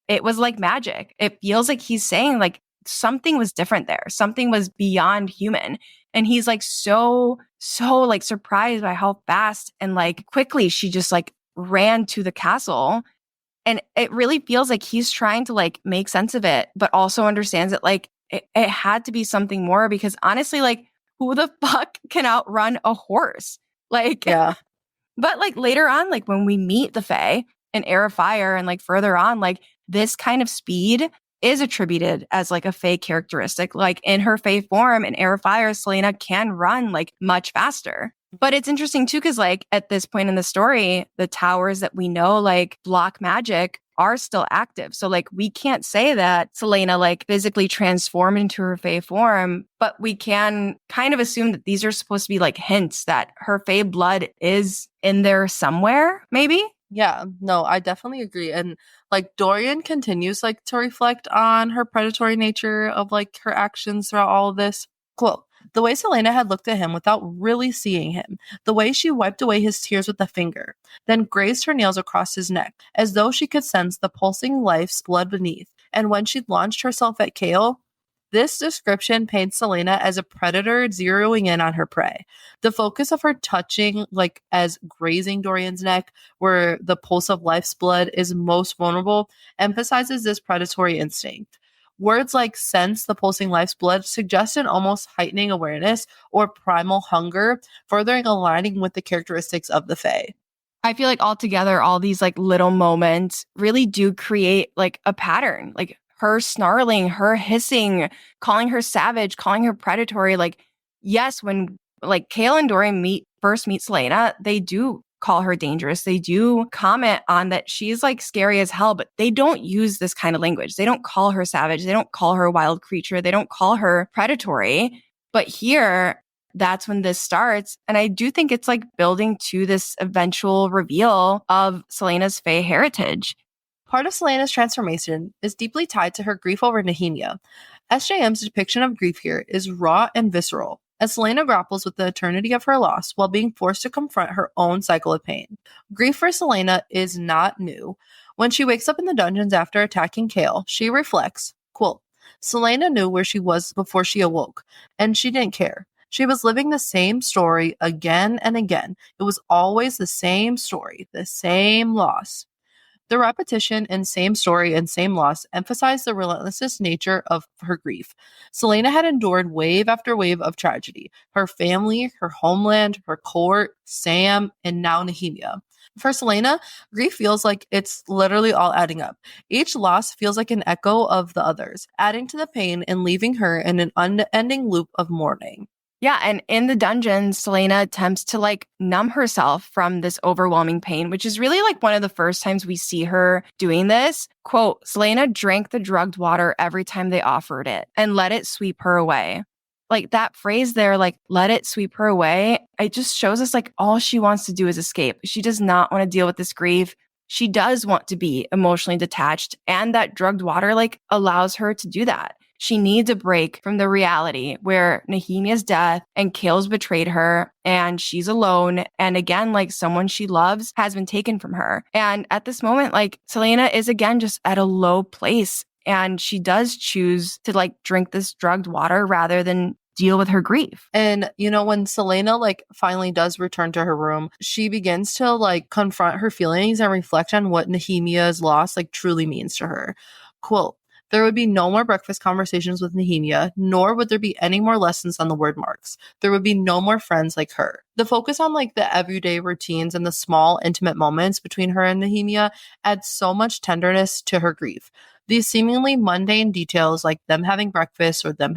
It was like magic. It feels like he's saying like something was different there. Something was beyond human. And he's like so like surprised by how fast and like quickly she just like ran to the castle. And it really feels like he's trying to like make sense of it, but also understands that like it had to be something more because honestly, like who the fuck can outrun a horse? Like, Yeah. but like later on, like when we meet the Fae in Air of Fire and like further on, like this kind of speed is attributed as like a Fae characteristic. Like in her Fae form in Air of Fire, Selena can run like much faster. But it's interesting too, because like at this point in the story, the towers that we know like block magic are still active. So like we can't say that Selena like physically transformed into her Fae form, but we can kind of assume that these are supposed to be like hints that her Fae blood is in there somewhere, maybe? Yeah, no, I definitely agree. And like Dorian continues like to reflect on her predatory nature of like her actions throughout all of this. Quote, the way Selena had looked at him without really seeing him, the way she wiped away his tears with a finger, then grazed her nails across his neck, as though she could sense the pulsing life's blood beneath. And when she launched herself at Kale, this description paints Selena as a predator zeroing in on her prey. The focus of her touching, like as grazing Dorian's neck, where the pulse of life's blood is most vulnerable, emphasizes this predatory instinct. Words like sense the pulsing life's blood suggest an almost heightening awareness or primal hunger, furthering aligning with the characteristics of the Fae. I feel like altogether, all these like little moments really do create like a pattern. Like her snarling, her hissing, calling her savage, calling her predatory. Like, yes, when like Kale and Dorian first meet Selena, they do call her dangerous. They do comment on that she's like scary as hell, but they don't use this kind of language. They don't call her savage. They don't call her a wild creature. They don't call her predatory. But here, that's when this starts. And I do think it's like building to this eventual reveal of Selena's Fae heritage. Part of Selena's transformation is deeply tied to her grief over Nehemia. SJM's depiction of grief here is raw and visceral, as Selena grapples with the eternity of her loss while being forced to confront her own cycle of pain. Grief for Selena is not new. When she wakes up in the dungeons after attacking Kale, she reflects, quote, Selena knew where she was before she awoke, and she didn't care. She was living the same story again and again. It was always the same story, the same loss. The repetition and same story and same loss emphasized the relentless nature of her grief. Selena had endured wave after wave of tragedy. Her family, her homeland, her court, Sam, and now Nehemia. For Selena, grief feels like it's literally all adding up. Each loss feels like an echo of the others, adding to the pain and leaving her in an unending loop of mourning. Yeah, and in the dungeons, Selena attempts to like numb herself from this overwhelming pain, which is really like one of the first times we see her doing this. Quote, Selena drank the drugged water every time they offered it and let it sweep her away. Like that phrase there, like let it sweep her away, it just shows us like all she wants to do is escape. She does not want to deal with this grief. She does want to be emotionally detached, and that drugged water like allows her to do that. She needs a break from the reality where Nehemia's death and Kale's betrayed her and she's alone. And again, like someone she loves has been taken from her. And at this moment, like Selena is again just at a low place. And she does choose to like drink this drugged water rather than deal with her grief. And, when Selena like finally does return to her room, she begins to like confront her feelings and reflect on what Nehemia's loss like truly means to her. Quote, there would be no more breakfast conversations with Nehemia, nor would there be any more lessons on the word marks. There would be no more friends like her. The focus on like the everyday routines and the small intimate moments between her and Nehemia adds so much tenderness to her grief. These seemingly mundane details, like them having breakfast or them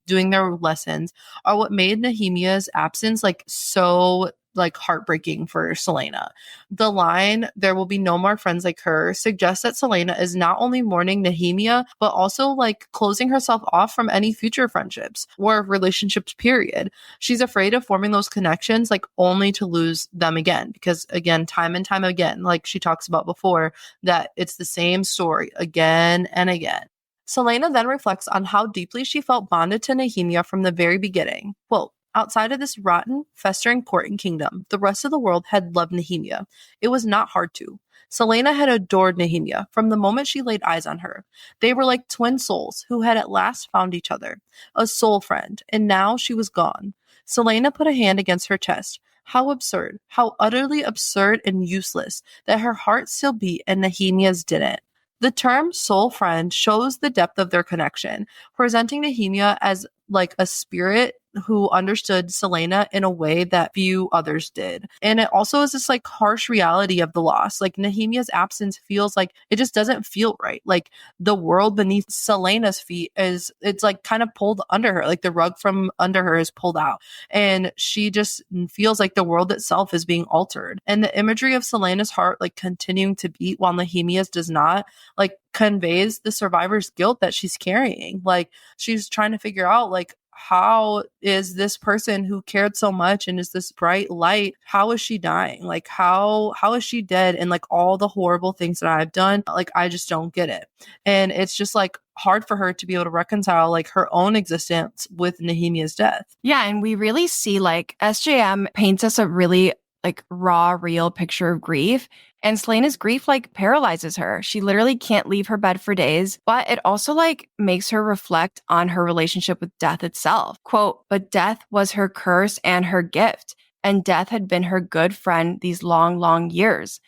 doing their lessons, are what made Nehemia's absence like so like heartbreaking for Selena. The line, there will be no more friends like her, suggests that Selena is not only mourning Nehemia, but also like closing herself off from any future friendships or relationships, period. She's afraid of forming those connections, like only to lose them again. Because again, time and time again, like she talks about before, that it's the same story again and again. Selena then reflects on how deeply she felt bonded to Nehemia from the very beginning. Quote, outside of this rotten, festering court and kingdom, the rest of the world had loved Nehemia. It was not hard to. Selena had adored Nehemia from the moment she laid eyes on her. They were like twin souls who had at last found each other, a soul friend, and now she was gone. Selena put a hand against her chest. How absurd, how utterly absurd and useless that her heart still beat and Nehemia's didn't. The term soul friend shows the depth of their connection, presenting Nehemia as like a spirit who understood Selena in a way that few others did. And it also is this like harsh reality of the loss. Like Nehemia's absence feels like it just doesn't feel right. Like the world beneath Selena's feet it's like kind of pulled under her. Like the rug from under her is pulled out. And she just feels like the world itself is being altered. And the imagery of Selena's heart like continuing to beat while Nehemia's does not, like conveys the survivor's guilt that she's carrying. Like she's trying to figure out like, how is this person who cared so much and is this bright light, how is she dying? Like how is she dead? And like all the horrible things that I've done, like I just don't get it. And it's just like hard for her to be able to reconcile like her own existence with Nehemia's death. Yeah, and we really see like SJM paints us a really like raw, real picture of grief. And Selena's grief like paralyzes her. She literally can't leave her bed for days, but it also like makes her reflect on her relationship with death itself. Quote, but death was her curse and her gift, and death had been her good friend these long, long years.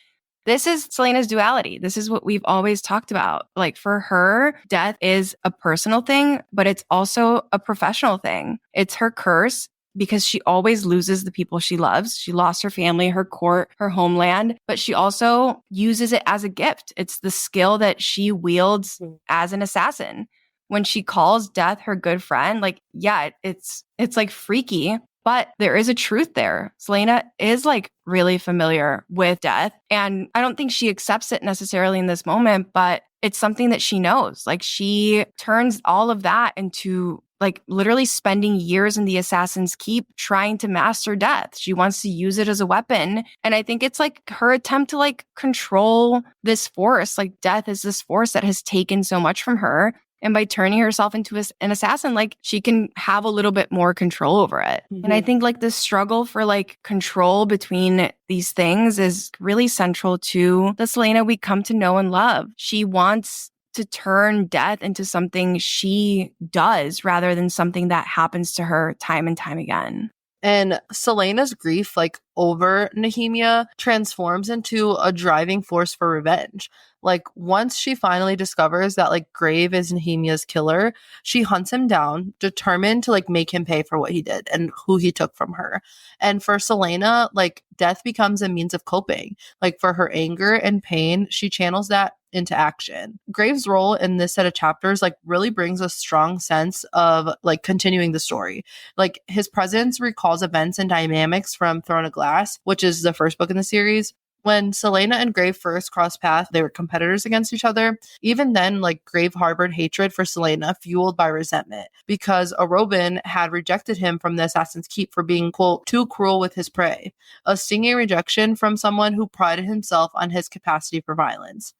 This is Selena's duality. This is what we've always talked about. Like for her, death is a personal thing, but it's also a professional thing. It's her curse because she always loses the people she loves. She lost her family, her court, her homeland, but she also uses it as a gift. It's the skill that she wields as an assassin. When she calls death her good friend, like, yeah, it's like freaky, but there is a truth there. Selena is like really familiar with death, and I don't think she accepts it necessarily in this moment, but it's something that she knows. Like she turns all of that into like literally spending years in the Assassin's Keep trying to master death. She wants to use it as a weapon. And I think it's like her attempt to like control this force. Like death is this force that has taken so much from her. And by turning herself into an assassin, like she can have a little bit more control over it. Mm-hmm. And I think like the struggle for like control between these things is really central to the Selena we come to know and love. She wants to turn death into something she does rather than something that happens to her time and time again. And Selena's grief, like over Nehemia, transforms into a driving force for revenge. Like once she finally discovers that like Grave is Nehemia's killer, she hunts him down, determined to like make him pay for what he did and who he took from her. And for Selena, like death becomes a means of coping. Like for her anger and pain, she channels that into action. Graves' role in this set of chapters like really brings a strong sense of like continuing the story. Like his presence recalls events and dynamics from Throne of Glass, which is the first book in the series. When Selena and Grave first crossed paths, they were competitors against each other. Even then, like Grave harbored hatred for Selena, fueled by resentment, because Arobin had rejected him from the Assassin's Keep for being, quote, too cruel with his prey, a stinging rejection from someone who prided himself on his capacity for violence.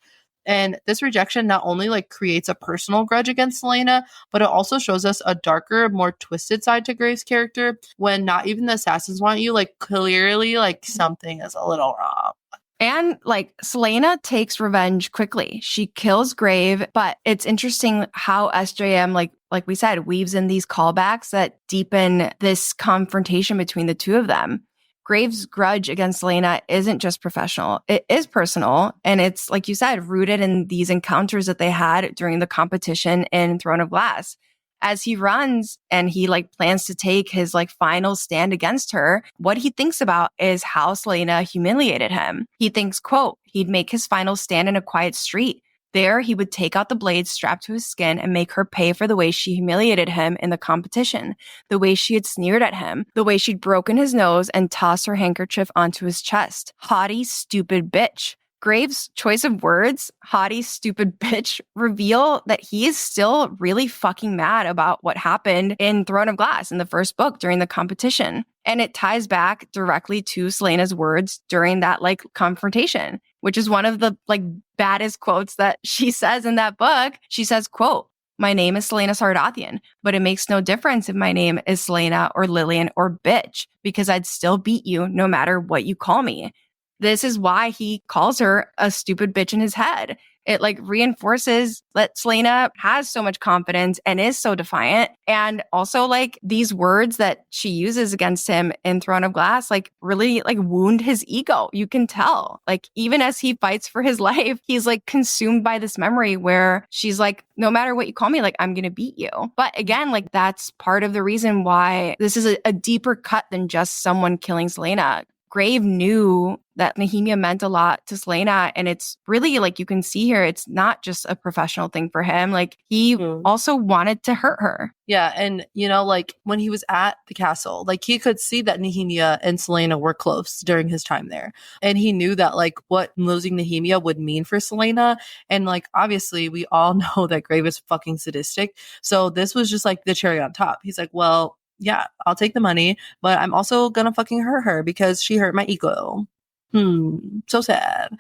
And this rejection not only like creates a personal grudge against Selena, but it also shows us a darker, more twisted side to Graves' character when not even the assassins want you, like clearly like something is a little wrong. And like Selena takes revenge quickly. She kills Grave, but it's interesting how SJM, like we said, weaves in these callbacks that deepen this confrontation between the two of them. Graves' grudge against Selena isn't just professional. It is personal. And it's, like you said, rooted in these encounters that they had during the competition in Throne of Glass. As he runs and he like plans to take his like final stand against her, what he thinks about is how Selena humiliated him. He thinks, quote, he'd make his final stand in a quiet street. There, he would take out the blade strapped to his skin and make her pay for the way she humiliated him in the competition, the way she had sneered at him, the way she'd broken his nose and tossed her handkerchief onto his chest. Haughty, stupid bitch. Graves' choice of words, haughty, stupid bitch, reveal that he is still really fucking mad about what happened in Throne of Glass in the first book during the competition. And it ties back directly to Selena's words during that like confrontation, which is one of the like baddest quotes that she says in that book. She says, quote, my name is Selena Sardathian, but it makes no difference if my name is Selena or Lillian or bitch, because I'd still beat you no matter what you call me. This is why he calls her a stupid bitch in his head. It like reinforces that Selena has so much confidence and is so defiant. And also like these words that she uses against him in Throne of Glass, like really like wound his ego. You can tell, like even as he fights for his life, he's like consumed by this memory where she's like, no matter what you call me, like I'm going to beat you. But again, like that's part of the reason why this is a deeper cut than just someone killing Selena. Grave knew that Nehemia meant a lot to Selena. And it's really like you can see here, it's not just a professional thing for him. Like he also wanted to hurt her. Yeah. And, you know, like when he was at the castle, like he could see that Nehemia and Selena were close during his time there. And he knew that like what losing Nehemia would mean for Selena. And like, obviously, we all know that Grave is fucking sadistic. So this was just like the cherry on top. He's like, well, yeah, I'll take the money, but I'm also gonna fucking hurt her because she hurt my ego. So sad.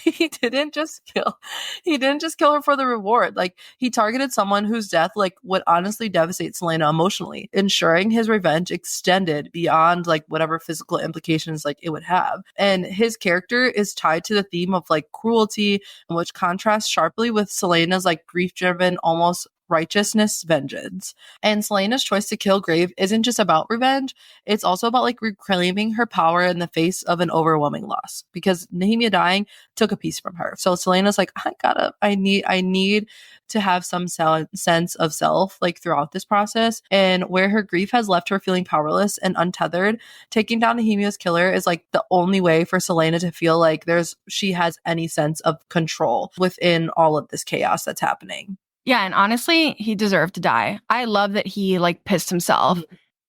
He didn't just kill her for the reward. Like he targeted someone whose death like would honestly devastate Selena emotionally, ensuring his revenge extended beyond like whatever physical implications like it would have. And his character is tied to the theme of like cruelty, which contrasts sharply with Selena's like grief-driven, almost righteousness vengeance. And Selena's choice to kill Grave isn't just about revenge, it's also about like reclaiming her power in the face of an overwhelming loss, because Nehemia dying took a piece from her. So Selena's like, I need to have some sense of self like throughout this process. And where her grief has left her feeling powerless and untethered, taking down Nehemia's killer is like the only way for Selena to feel like she has any sense of control within all of this chaos that's happening. Yeah, and honestly, he deserved to die. I love that he like pissed himself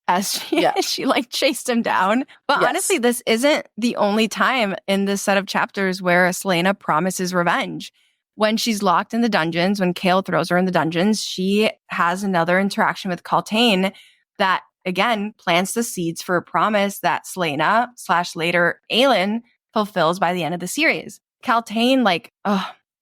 as she like chased him down. But honestly, this isn't the only time in this set of chapters where Selena promises revenge. When she's locked in the dungeons, when Kale throws her in the dungeons, she has another interaction with Kaltain that again plants the seeds for a promise that Selena / later Aelin fulfills by the end of the series. Kaltain, like,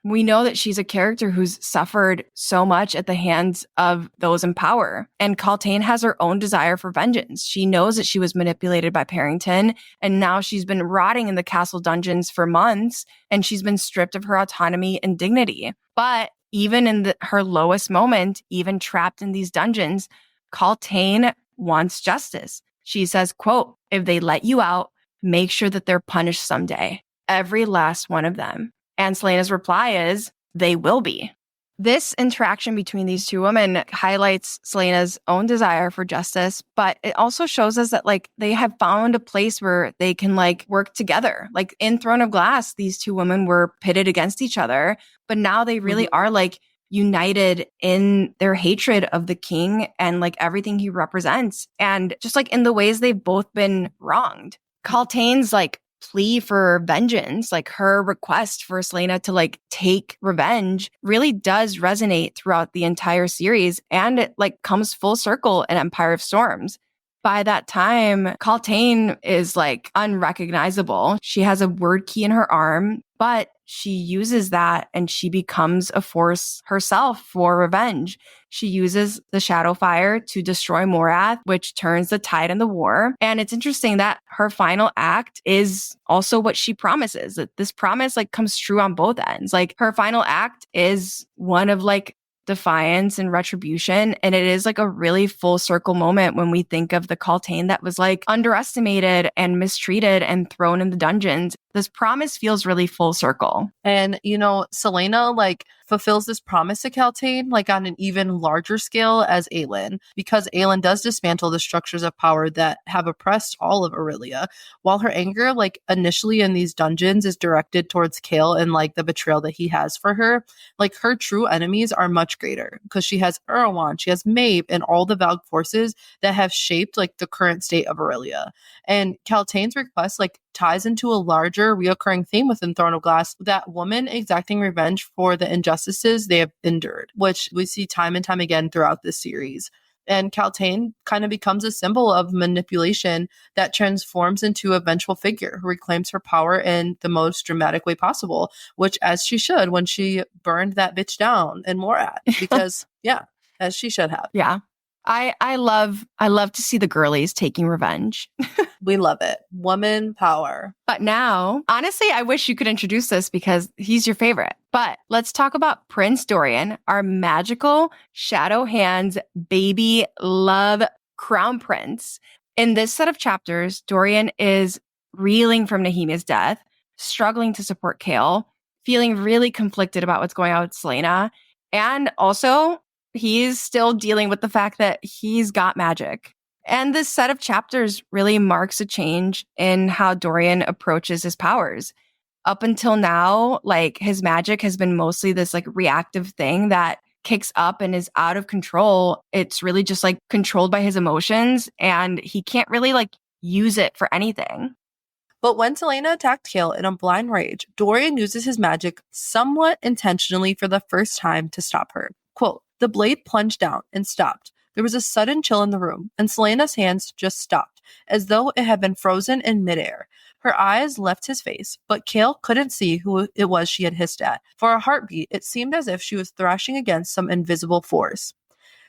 we know that she's a character who's suffered so much at the hands of those in power. And Kaltain has her own desire for vengeance. She knows that she was manipulated by Parrington, and now she's been rotting in the castle dungeons for months, and she's been stripped of her autonomy and dignity. But even in her lowest moment, even trapped in these dungeons, Kaltain wants justice. She says, quote, if they let you out, make sure that they're punished someday. Every last one of them. And Selena's reply is, they will be. This interaction between these two women highlights Selena's own desire for justice, but it also shows us that like they have found a place where they can like work together. Like in Throne of Glass, these two women were pitted against each other, but now they really are like united in their hatred of the king and like everything he represents. And just like in the ways they've both been wronged. Kaltain's like plea for vengeance, like her request for Selena to like take revenge, really does resonate throughout the entire series. And it like comes full circle in Empire of Storms. By that time, Kaltain is like unrecognizable. She has a word key in her arm, but she uses that and she becomes a force herself for revenge. She uses the shadow fire to destroy Morath, which turns the tide in the war. And it's interesting that her final act is also what she promises. That this promise like comes true on both ends. Like her final act is one of like defiance and retribution. And it is like a really full circle moment when we think of the Kaltain that was like underestimated and mistreated and thrown in the dungeons. This promise feels really full circle. And, Selena like fulfills this promise to Kaltain like on an even larger scale as Aelin, because Aelin does dismantle the structures of power that have oppressed all of Aurelia. While her anger like initially in these dungeons is directed towards Kale and like the betrayal that he has for her, like her true enemies are much greater because she has Erewhon, she has Maeve, and all the Valg forces that have shaped like the current state of Aurelia. And Kaltain's request like ties into a larger reoccurring theme within Throne of Glass, that woman exacting revenge for the injustices they have endured, which we see time and time again throughout this series. And Kaltain kind of becomes a symbol of manipulation that transforms into a vengeful figure who reclaims her power in the most dramatic way possible, which as she should when she burned that bitch down in Morath, because yeah, as she should have. Yeah. I love to see the girlies taking revenge. We love it. Woman power. But now, honestly, I wish you could introduce this because he's your favorite. But let's talk about Prince Dorian, our magical shadow hands baby love crown prince. In this set of chapters, Dorian is reeling from Nehemia's death, struggling to support Kale, feeling really conflicted about what's going on with Selena, and also he's still dealing with the fact that he's got magic. And this set of chapters really marks a change in how Dorian approaches his powers. Up until now, like his magic has been mostly this like reactive thing that kicks up and is out of control. It's really just like controlled by his emotions and he can't really like use it for anything. But when Selena attacked Kale in a blind rage, Dorian uses his magic somewhat intentionally for the first time to stop her. Quote, "The blade plunged down and stopped. There was a sudden chill in the room, and Selena's hands just stopped, as though it had been frozen in midair. Her eyes left his face, but Kale couldn't see who it was she had hissed at. For a heartbeat, it seemed as if she was thrashing against some invisible force.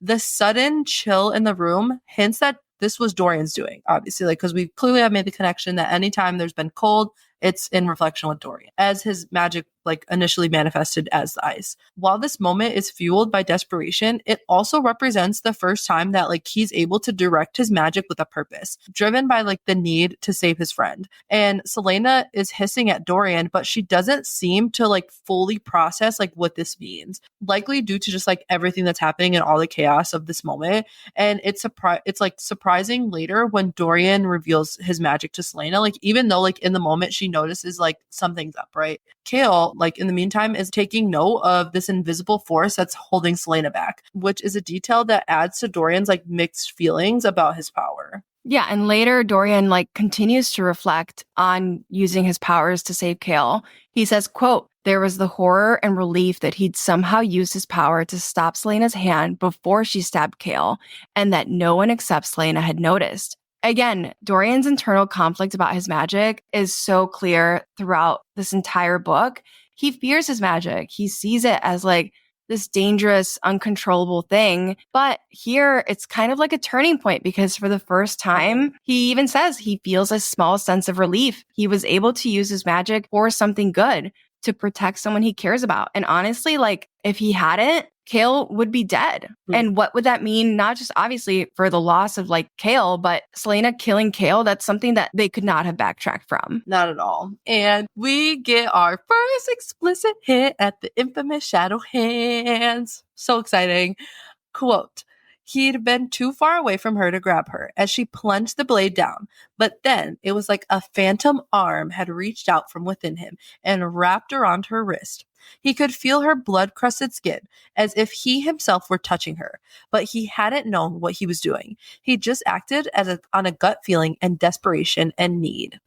The sudden chill in the room hints that this was Dorian's doing, obviously, like because we clearly have made the connection that anytime there's been cold, it's in reflection with Dorian, as his magic like initially manifested as the ice. While this moment is fueled by desperation, it also represents the first time that like he's able to direct his magic with a purpose, driven by like the need to save his friend. And Selena is hissing at Dorian, but she doesn't seem to like fully process like what this means, likely due to just like everything that's happening and all the chaos of this moment. And it's like surprising later when Dorian reveals his magic to Selena, like even though like in the moment she notices like something's up, right? Kale, like in the meantime, is taking note of this invisible force that's holding Selena back, which is a detail that adds to Dorian's like mixed feelings about his power. Yeah, and later Dorian like continues to reflect on using his powers to save Kale. He says, quote, "There was the horror and relief that he'd somehow used his power to stop Selena's hand before she stabbed Kale, and that no one except Selena had noticed." Again, Dorian's internal conflict about his magic is so clear throughout this entire book. He fears his magic. He sees it as like this dangerous, uncontrollable thing. But here it's kind of like a turning point because for the first time, he even says he feels a small sense of relief. He was able to use his magic for something good, to protect someone he cares about. And honestly, like if he hadn't, Kale would be dead. Mm. And what would that mean? Not just obviously for the loss of like Kale, but Selena killing Kale, that's something that they could not have backtracked from. Not at all. And we get our first explicit hit at the infamous shadow hands. So exciting. Quote, "He'd been too far away from her to grab her as she plunged the blade down, but then it was like a phantom arm had reached out from within him and wrapped around her wrist. He could feel her blood-crusted skin as if he himself were touching her, but he hadn't known what he was doing. He just acted on a gut feeling and desperation and need."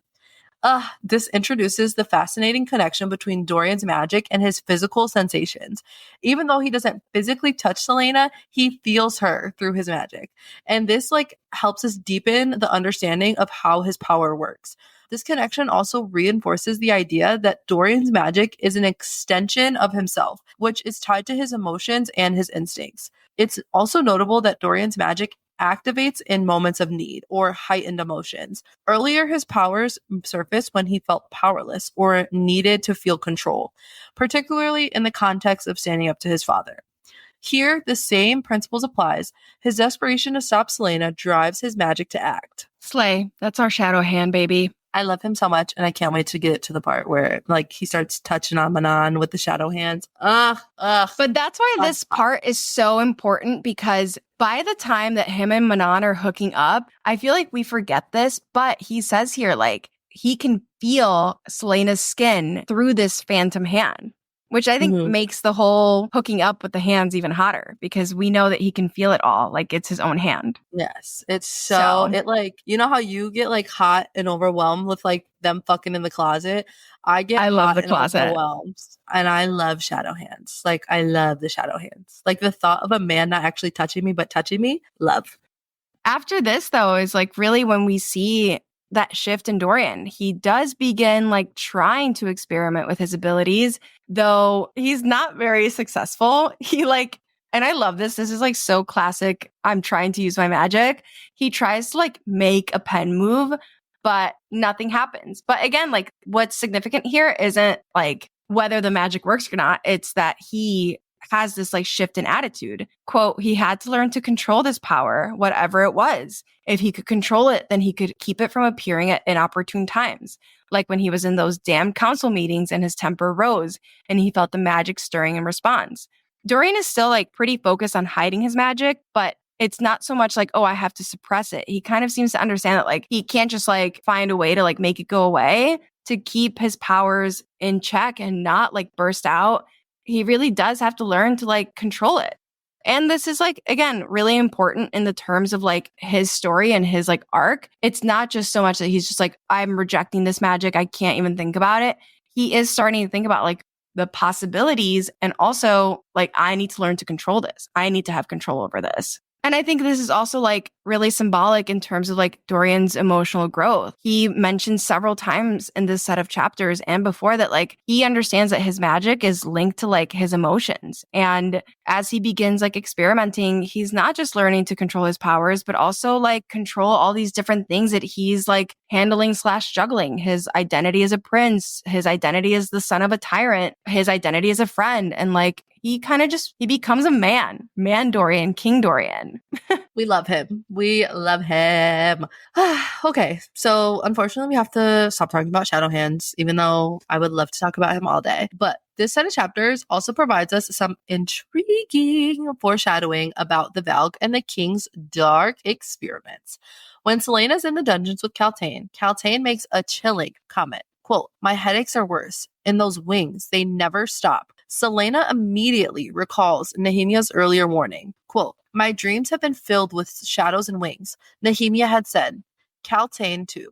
This introduces the fascinating connection between Dorian's magic and his physical sensations. Even though he doesn't physically touch Selena, he feels her through his magic. And this helps us deepen the understanding of how his power works. This connection also reinforces the idea that Dorian's magic is an extension of himself, which is tied to his emotions and his instincts. It's also notable that Dorian's magic activates in moments of need or heightened emotions. Earlier, his powers surfaced when he felt powerless or needed to feel control, particularly in the context of standing up to his father. Here, the same principles applies. His desperation to stop Selena drives his magic to act. Slay. That's our shadow hand, baby. I love him so much, and I can't wait to get to the part where he starts touching on Manon with the shadow hands. But that's why this part is so important, because by the time that him and Manon are hooking up, I feel like we forget this, but he says here, he can feel Selena's skin through this phantom hand, which I think makes the whole hooking up with the hands even hotter, because we know that he can feel it all. It's his own hand. Yes. It's so you know how you get hot and overwhelmed with them fucking in the closet? I love the closet. Overwhelmed, and I love shadow hands. I love the shadow hands. The thought of a man not actually touching me, but touching me, love. After this, though, is really when we see that shift in Dorian. He does begin trying to experiment with his abilities, though he's not very successful. He and I love this. This is so classic. I'm trying to use my magic. He tries to make a pen move, but nothing happens. But again, what's significant here isn't whether the magic works or not. It's that he has this shift in attitude. Quote, he had to learn to control this power, whatever it was. If he could control it, then he could keep it from appearing at inopportune times. Like when he was in those damn council meetings and his temper rose and he felt the magic stirring in response. Dorian is still pretty focused on hiding his magic, but it's not so much oh, I have to suppress it. He kind of seems to understand that he can't just find a way to make it go away. To keep his powers in check and not burst out, he really does have to learn to control it. And this is again, really important in the terms of his story and his arc. It's not just so much that he's just I'm rejecting this magic, I can't even think about it. He is starting to think about the possibilities, and also I need to learn to control this. I need to have control over this. And I think this is also really symbolic in terms of Dorian's emotional growth. He mentions several times in this set of chapters and before that he understands that his magic is linked to his emotions. And as he begins experimenting, he's not just learning to control his powers, but also control all these different things that he's handling / juggling. His identity as a prince, his identity as the son of a tyrant, his identity as a friend, and he kind of he becomes a man Dorian, King Dorian. We love him. We love him. Okay, so unfortunately we have to stop talking about shadow hands, even though I would love to talk about him all day. But this set of chapters also provides us some intriguing foreshadowing about the Valg and the King's dark experiments. When Selena's in the dungeons with Kaltain makes a chilling comment. Quote, my headaches are worse. In those wings, they never stop. Selena immediately recalls Nehemia's earlier warning. Quote, my dreams have been filled with shadows and wings. Nehemia had said. Kaltain too.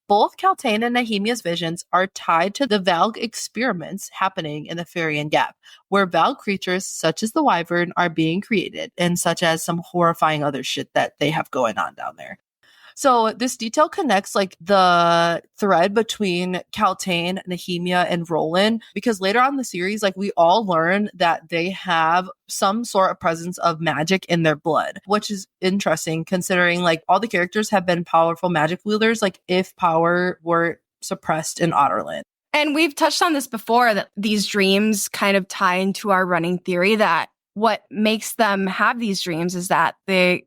Both Kaltain and Nehemia's visions are tied to the Valg experiments happening in the Farian Gap, where Valg creatures such as the Wyvern are being created, and such as some horrifying other shit that they have going on down there. So this detail connects the thread between Kaltain, Nehemia, and Roland, because later on in the series, we all learn that they have some sort of presence of magic in their blood, which is interesting considering all the characters have been powerful magic wielders, if power were suppressed in Otterland. And we've touched on this before, that these dreams kind of tie into our running theory that what makes them have these dreams is that they're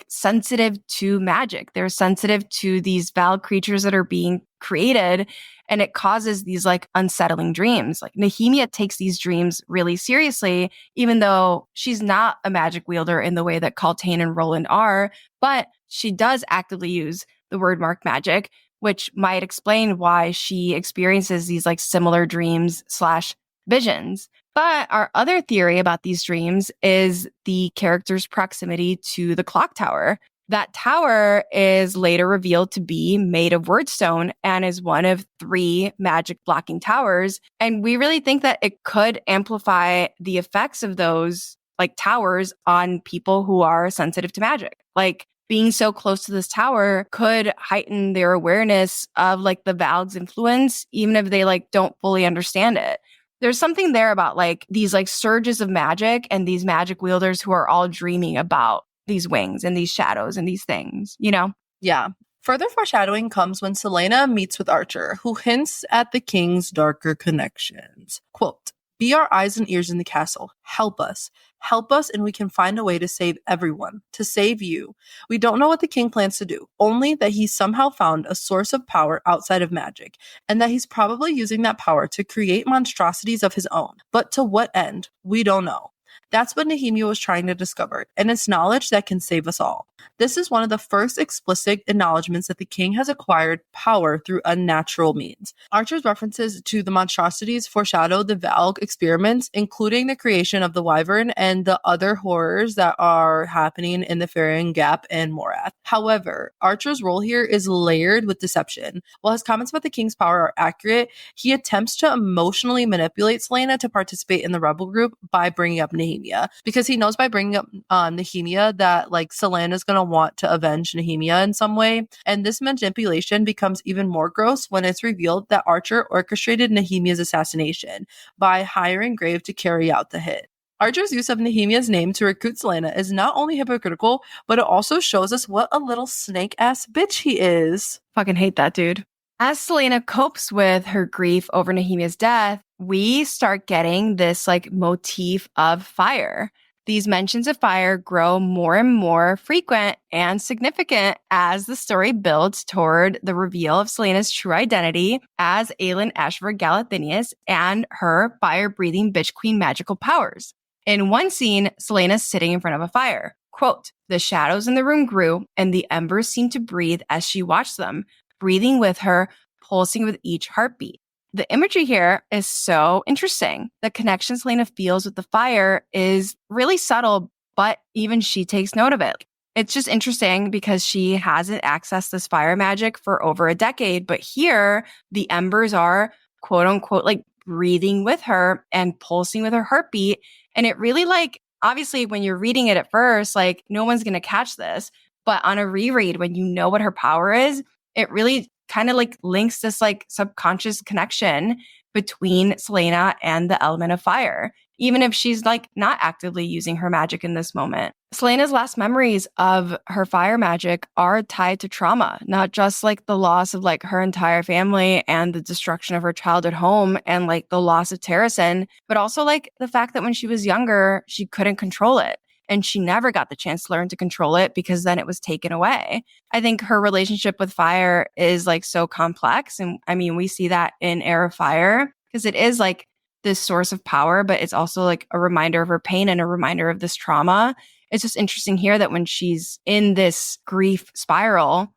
sensitive to magic. They're sensitive to these Valg creatures that are being created, and it causes these unsettling dreams. Nehemia takes these dreams really seriously, even though she's not a magic wielder in the way that Kaltain and Roland are, but she does actively use the word mark magic, which might explain why she experiences these similar dreams / visions. But our other theory about these dreams is the character's proximity to the clock tower. That tower is later revealed to be made of wordstone and is one of 3 magic blocking towers. And we really think that it could amplify the effects of those like towers on people who are sensitive to magic. Like being so close to this tower could heighten their awareness of like the Valg's influence, even if they like don't fully understand it. There's something there about like these like surges of magic and these magic wielders who are all dreaming about these wings and these shadows and these things, you know? Yeah. Further foreshadowing comes when Selena meets with Archer, who hints at the king's darker connections. Quote, "Be our eyes and ears in the castle. Help us. Help us, and we can find a way to save everyone, to save you. We don't know what the king plans to do, only that he somehow found a source of power outside of magic, and that he's probably using that power to create monstrosities of his own. But to what end? We don't know. That's what Nehemia was trying to discover, and it's knowledge that can save us all. This is one of the first explicit acknowledgments that the king has acquired power through unnatural means." Archer's references to the monstrosities foreshadow the Valg experiments, including the creation of the Wyvern and the other horrors that are happening in the Farian Gap and Morath. However, Archer's role here is layered with deception. While his comments about the king's power are accurate, he attempts to emotionally manipulate Selena to participate in the rebel group by bringing up Nehemia, because he knows by bringing up Nehemia that like Selena's going to want to avenge Nehemia in some way. And this manipulation becomes even more gross when it's revealed that Archer orchestrated Nehemia's assassination by hiring Grave to carry out the hit. Archer's use of Nehemia's name to recruit Selena is not only hypocritical, but it also shows us what a little snake-ass bitch he is. Fucking hate that dude. As Selena copes with her grief over Nehemia's death, we start getting this like motif of fire. These mentions of fire grow more and more frequent and significant as the story builds toward the reveal of Selena's true identity as Aelin Ashford Galathinius and her fire-breathing bitch queen magical powers. In one scene, Selena's sitting in front of a fire. Quote, "The shadows in the room grew and the embers seemed to breathe as she watched them, breathing with her, pulsing with each heartbeat." The imagery here is so interesting. The connection Selena feels with the fire is really subtle, but even she takes note of it. It's just interesting because she hasn't accessed this fire magic for over a decade, but here the embers are quote unquote like breathing with her and pulsing with her heartbeat. And it really like, obviously when you're reading it at first, like no one's going to catch this, but on a reread, when you know what her power is, it really kind of like links this like subconscious connection between Selena and the element of fire, even if she's like not actively using her magic in this moment. Selena's last memories of her fire magic are tied to trauma, not just like the loss of like her entire family and the destruction of her childhood home and like the loss of Terrasen, but also like the fact that when she was younger, she couldn't control it. And she never got the chance to learn to control it because then it was taken away. I think her relationship with fire is like so complex. And I mean, we see that in Heir of Fire because it is like this source of power, but it's also like a reminder of her pain and a reminder of this trauma. It's just interesting here that when she's in this grief spiral,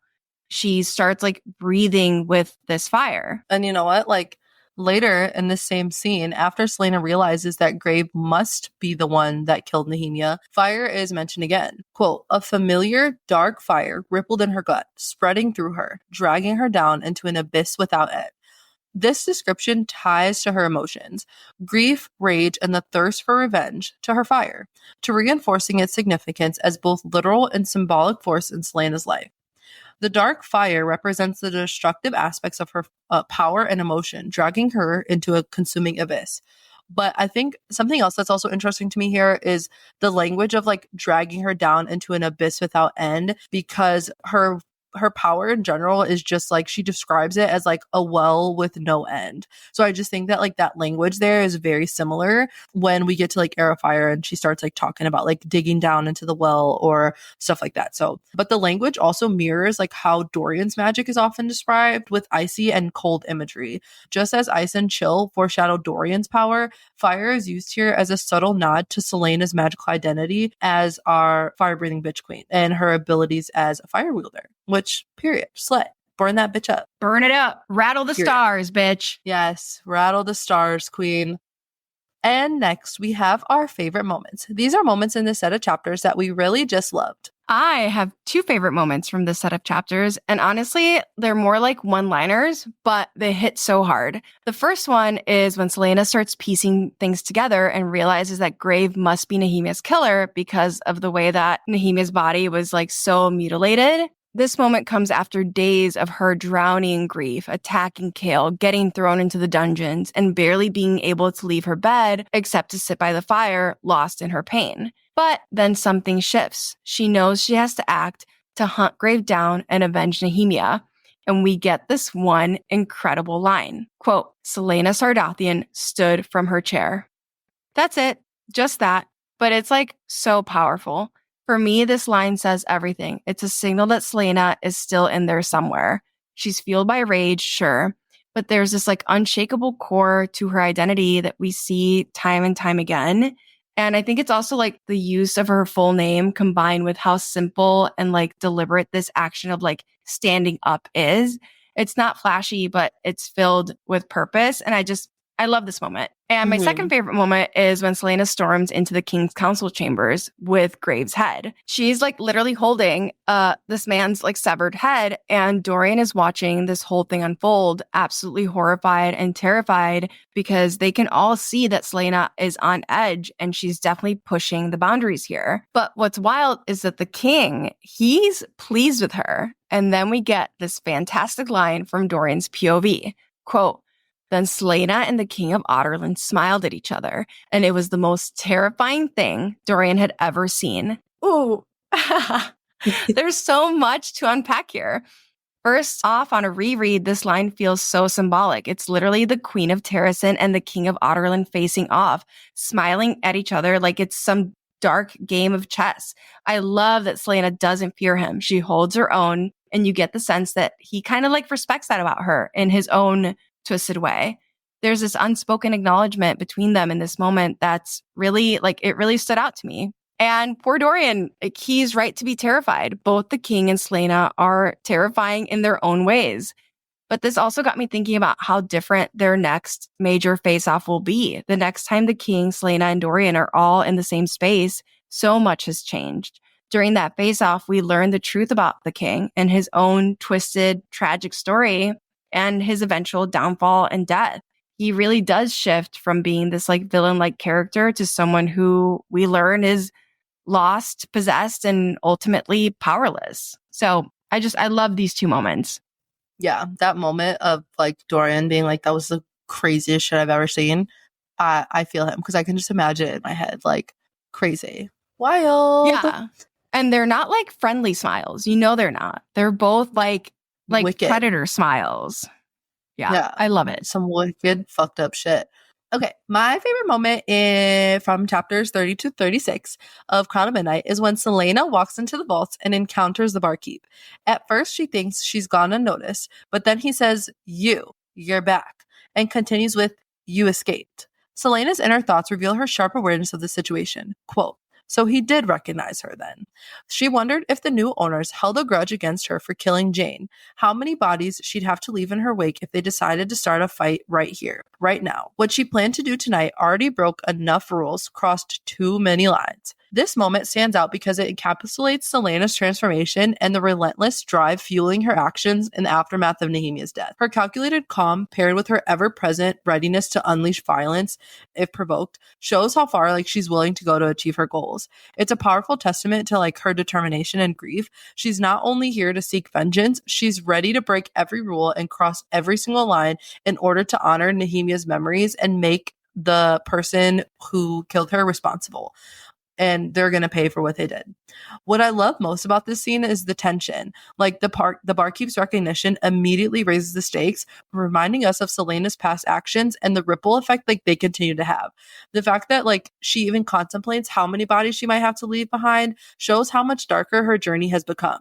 she starts like breathing with this fire. And you know what? Like, later in this same scene, after Selena realizes that Grave must be the one that killed Nehemia, fire is mentioned again. Quote, "A familiar dark fire rippled in her gut, spreading through her, dragging her down into an abyss without end." This description ties to her emotions, grief, rage, and the thirst for revenge, to her fire, to reinforcing its significance as both literal and symbolic force in Selena's life. The dark fire represents the destructive aspects of her power and emotion, dragging her into a consuming abyss. But I think something else that's also interesting to me here is the language of like dragging her down into an abyss without end, because her power in general is just like, she describes it as like a well with no end. So I just think that like that language there is very similar when we get to like Heir of Fire and she starts like talking about like digging down into the well or stuff like that. So, but the language also mirrors like how Dorian's magic is often described with icy and cold imagery. Just as ice and chill foreshadow Dorian's power, fire is used here as a subtle nod to Selena's magical identity as our fire-breathing bitch queen and her abilities as a fire wielder. Which, period, slay. Burn that bitch up. Burn it up. Rattle the Period. stars, bitch. Yes, rattle the stars, queen. And next, we have our favorite moments. These are moments in this set of chapters that we really just loved. I have two favorite moments from this set of chapters, and honestly, they're more like one-liners, but they hit so hard. The first one is when Selena starts piecing things together and realizes that Grave must be Nehemia's killer because of the way that Nehemia's body was like so mutilated. This moment comes after days of her drowning in grief, attacking Kale, getting thrown into the dungeons, and barely being able to leave her bed except to sit by the fire, lost in her pain. But then something shifts. She knows she has to act to hunt Grave down and avenge Nehemia. And we get this one incredible line. Quote, Selena Sardathian stood from her chair. That's it. Just that. But it's like so powerful. For me, this line says everything. It's a signal that Selena is still in there somewhere. She's fueled by rage, sure, but there's this like unshakable core to her identity that we see time and time again. And I think it's also like the use of her full name combined with how simple and like deliberate this action of like standing up is. It's not flashy, but it's filled with purpose. And I love this moment. And my second favorite moment is when Selena storms into the King's Council chambers with Graves' head. She's like literally holding this man's like severed head, and Dorian is watching this whole thing unfold, absolutely horrified and terrified because they can all see that Selena is on edge and she's definitely pushing the boundaries here. But what's wild is that the king, he's pleased with her. And then we get this fantastic line from Dorian's POV. Quote, then Selena and the King of Otterland smiled at each other, and it was the most terrifying thing Dorian had ever seen. Ooh, there's so much to unpack here. First off, on a reread, this line feels so symbolic. It's literally the Queen of Terrasen and the King of Otterland facing off, smiling at each other like it's some dark game of chess. I love that Selena doesn't fear him. She holds her own, and you get the sense that he kind of like respects that about her in his own twisted way. There's this unspoken acknowledgement between them in this moment that's really like, it really stood out to me. And poor Dorian, like, he's right to be terrified. Both the king and Selena are terrifying in their own ways. But this also got me thinking about how different their next major face-off will be. The next time the king, Selena, and Dorian are all in the same space, so much has changed. During that face-off, we learn the truth about the king and his own twisted, tragic story and his eventual downfall and death. He really does shift from being this like villain-like character to someone who we learn is lost, possessed, and ultimately powerless. So I love these two moments. Yeah, that moment of like Dorian being like, that was the craziest shit I've ever seen. I feel him because I can just imagine it in my head, like crazy, wild. Yeah. And they're not like friendly smiles. You know, they're not. They're both like Wicked. predator smiles. Yeah, I love it. Some wicked, fucked up shit. Okay, my favorite moment from chapters 30 to 36 of Crown of Midnight is when Selena walks into the vaults and encounters the barkeep. At first, she thinks she's gone unnoticed, but then he says, you're back, and continues with, you escaped. Selena's inner thoughts reveal her sharp awareness of the situation. Quote, so he did recognize her then. She wondered if the new owners held a grudge against her for killing Jane, how many bodies she'd have to leave in her wake if they decided to start a fight right here, right now. What she planned to do tonight already broke enough rules, crossed too many lines. This moment stands out because it encapsulates Selena's transformation and the relentless drive fueling her actions in the aftermath of Nehemia's death. Her calculated calm, paired with her ever-present readiness to unleash violence if provoked, shows how far like she's willing to go to achieve her goals. It's a powerful testament to like her determination and grief. She's not only here to seek vengeance, she's ready to break every rule and cross every single line in order to honor Nehemia's memories and make the person who killed her responsible. And they're going to pay for what they did. What I love most about this scene is the tension. Like the barkeep's recognition immediately raises the stakes, reminding us of Selena's past actions and the ripple effect like they continue to have. The fact that like she even contemplates how many bodies she might have to leave behind shows how much darker her journey has become.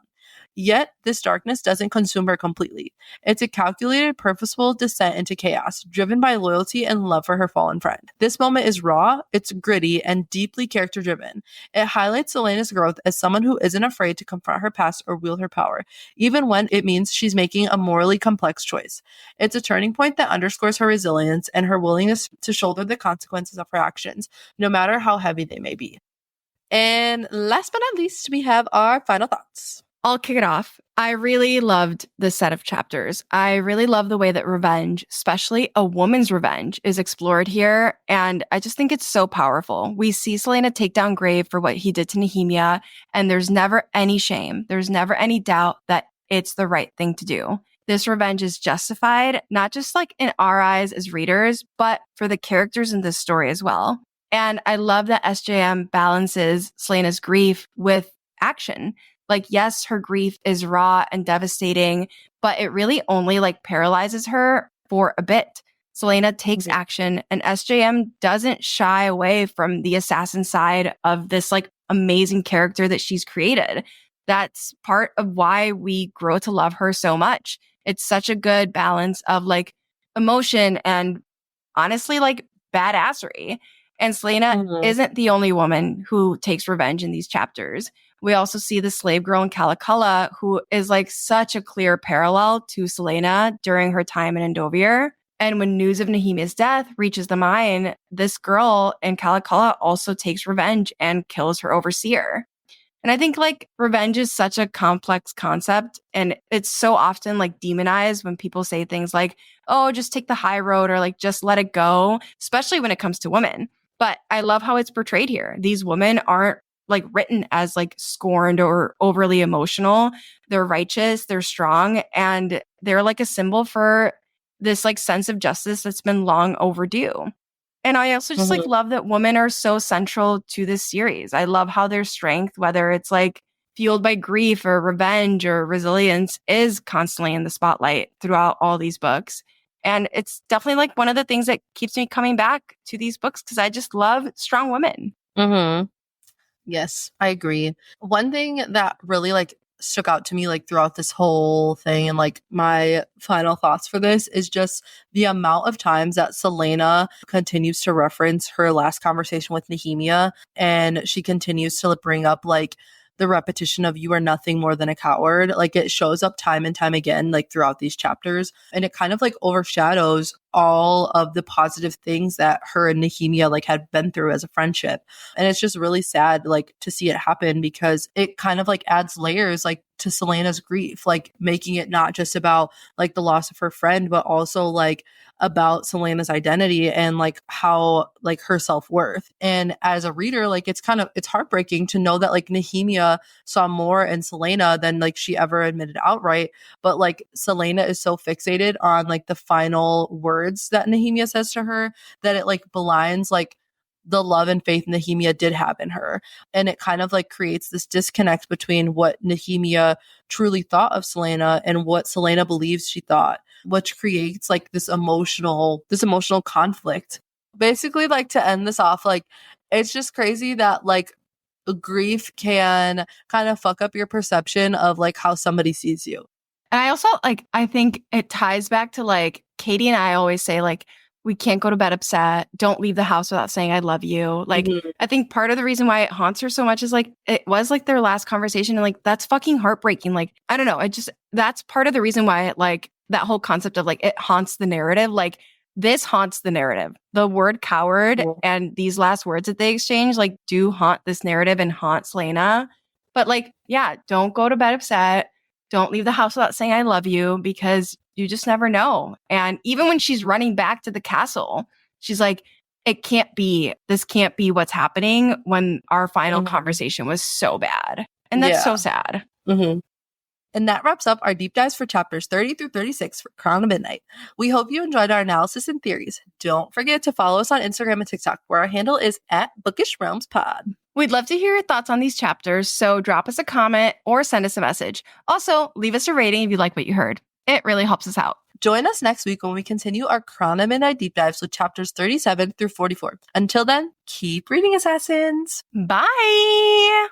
Yet, this darkness doesn't consume her completely. It's a calculated, purposeful descent into chaos, driven by loyalty and love for her fallen friend. This moment is raw, it's gritty, and deeply character-driven. It highlights Selena's growth as someone who isn't afraid to confront her past or wield her power, even when it means she's making a morally complex choice. It's a turning point that underscores her resilience and her willingness to shoulder the consequences of her actions, no matter how heavy they may be. And last but not least, we have our final thoughts. I'll kick it off. I really loved this set of chapters. I really love the way that revenge, especially a woman's revenge, is explored here. And I just think it's so powerful. We see Selena take down Grave for what he did to Nehemia, and there's never any shame. There's never any doubt that it's the right thing to do. This revenge is justified, not just like in our eyes as readers, but for the characters in this story as well. And I love that SJM balances Selena's grief with action. Like, yes, her grief is raw and devastating, but it really only like paralyzes her for a bit. Selena takes action, and SJM doesn't shy away from the assassin side of this like amazing character that she's created. That's part of why we grow to love her so much. It's such a good balance of like emotion and honestly like badassery. And Selena isn't the only woman who takes revenge in these chapters. We also see the slave girl in Calaculla, who is like such a clear parallel to Selena during her time in Endovier. And when news of Nehemia's death reaches the mine, this girl in Calaculla also takes revenge and kills her overseer. And I think like revenge is such a complex concept, and it's so often like demonized when people say things like, oh, just take the high road or like just let it go, especially when it comes to women. But I love how it's portrayed here. These women aren't like written as like scorned or overly emotional. They're righteous, they're strong, and they're like a symbol for this like sense of justice that's been long overdue. And I also just like love that women are so central to this series. I love how their strength, whether it's like fueled by grief or revenge or resilience, is constantly in the spotlight throughout all these books. And it's definitely like one of the things that keeps me coming back to these books because I just love strong women. Yes, I agree. One thing that really like stuck out to me like throughout this whole thing and like my final thoughts for this is just the amount of times that Selena continues to reference her last conversation with Nehemia, and she continues to bring up like the repetition of "you are nothing more than a coward." Like it shows up time and time again like throughout these chapters, and it kind of like overshadows all of the positive things that her and Nehemia like had been through as a friendship. And it's just really sad like to see it happen because it kind of like adds layers like to Selena's grief, like making it not just about like the loss of her friend, but also like about Selena's identity and like how like her self-worth. And as a reader, like it's heartbreaking to know that like Nehemia saw more in Selena than like she ever admitted outright. But like Selena is so fixated on like the final words that Nehemia says to her that it like belies like the love and faith Nehemia did have in her. And it kind of like creates this disconnect between what Nehemia truly thought of Selena and what Selena believes she thought, which creates like this emotional conflict. Basically, like to end this off, like it's just crazy that like grief can kind of fuck up your perception of like how somebody sees you. And I also like, I think it ties back to like Katie and I always say, like, we can't go to bed upset. Don't leave the house without saying I love you. Like, I think part of the reason why it haunts her so much is like, it was like their last conversation. And like, that's fucking heartbreaking. Like, I don't know. That's part of the reason why it like that whole concept of like, it haunts the narrative. Like, this haunts the narrative. The word coward and these last words that they exchange, like, do haunt this narrative and haunt Selena. But like, yeah, don't go to bed upset. Don't leave the house without saying I love you because you just never know. And even when she's running back to the castle, she's like, this can't be what's happening when our final conversation was so bad. And that's so sad. And that wraps up our deep dives for chapters 30 through 36 for Crown of Midnight. We hope you enjoyed our analysis and theories. Don't forget to follow us on Instagram and TikTok, where our handle is @BookishRealmsPod. We'd love to hear your thoughts on these chapters, so drop us a comment or send us a message. Also, leave us a rating if you like what you heard. It really helps us out. Join us next week when we continue our Crown of Midnight deep dives with chapters 37 through 44. Until then, keep reading, Assassins. Bye!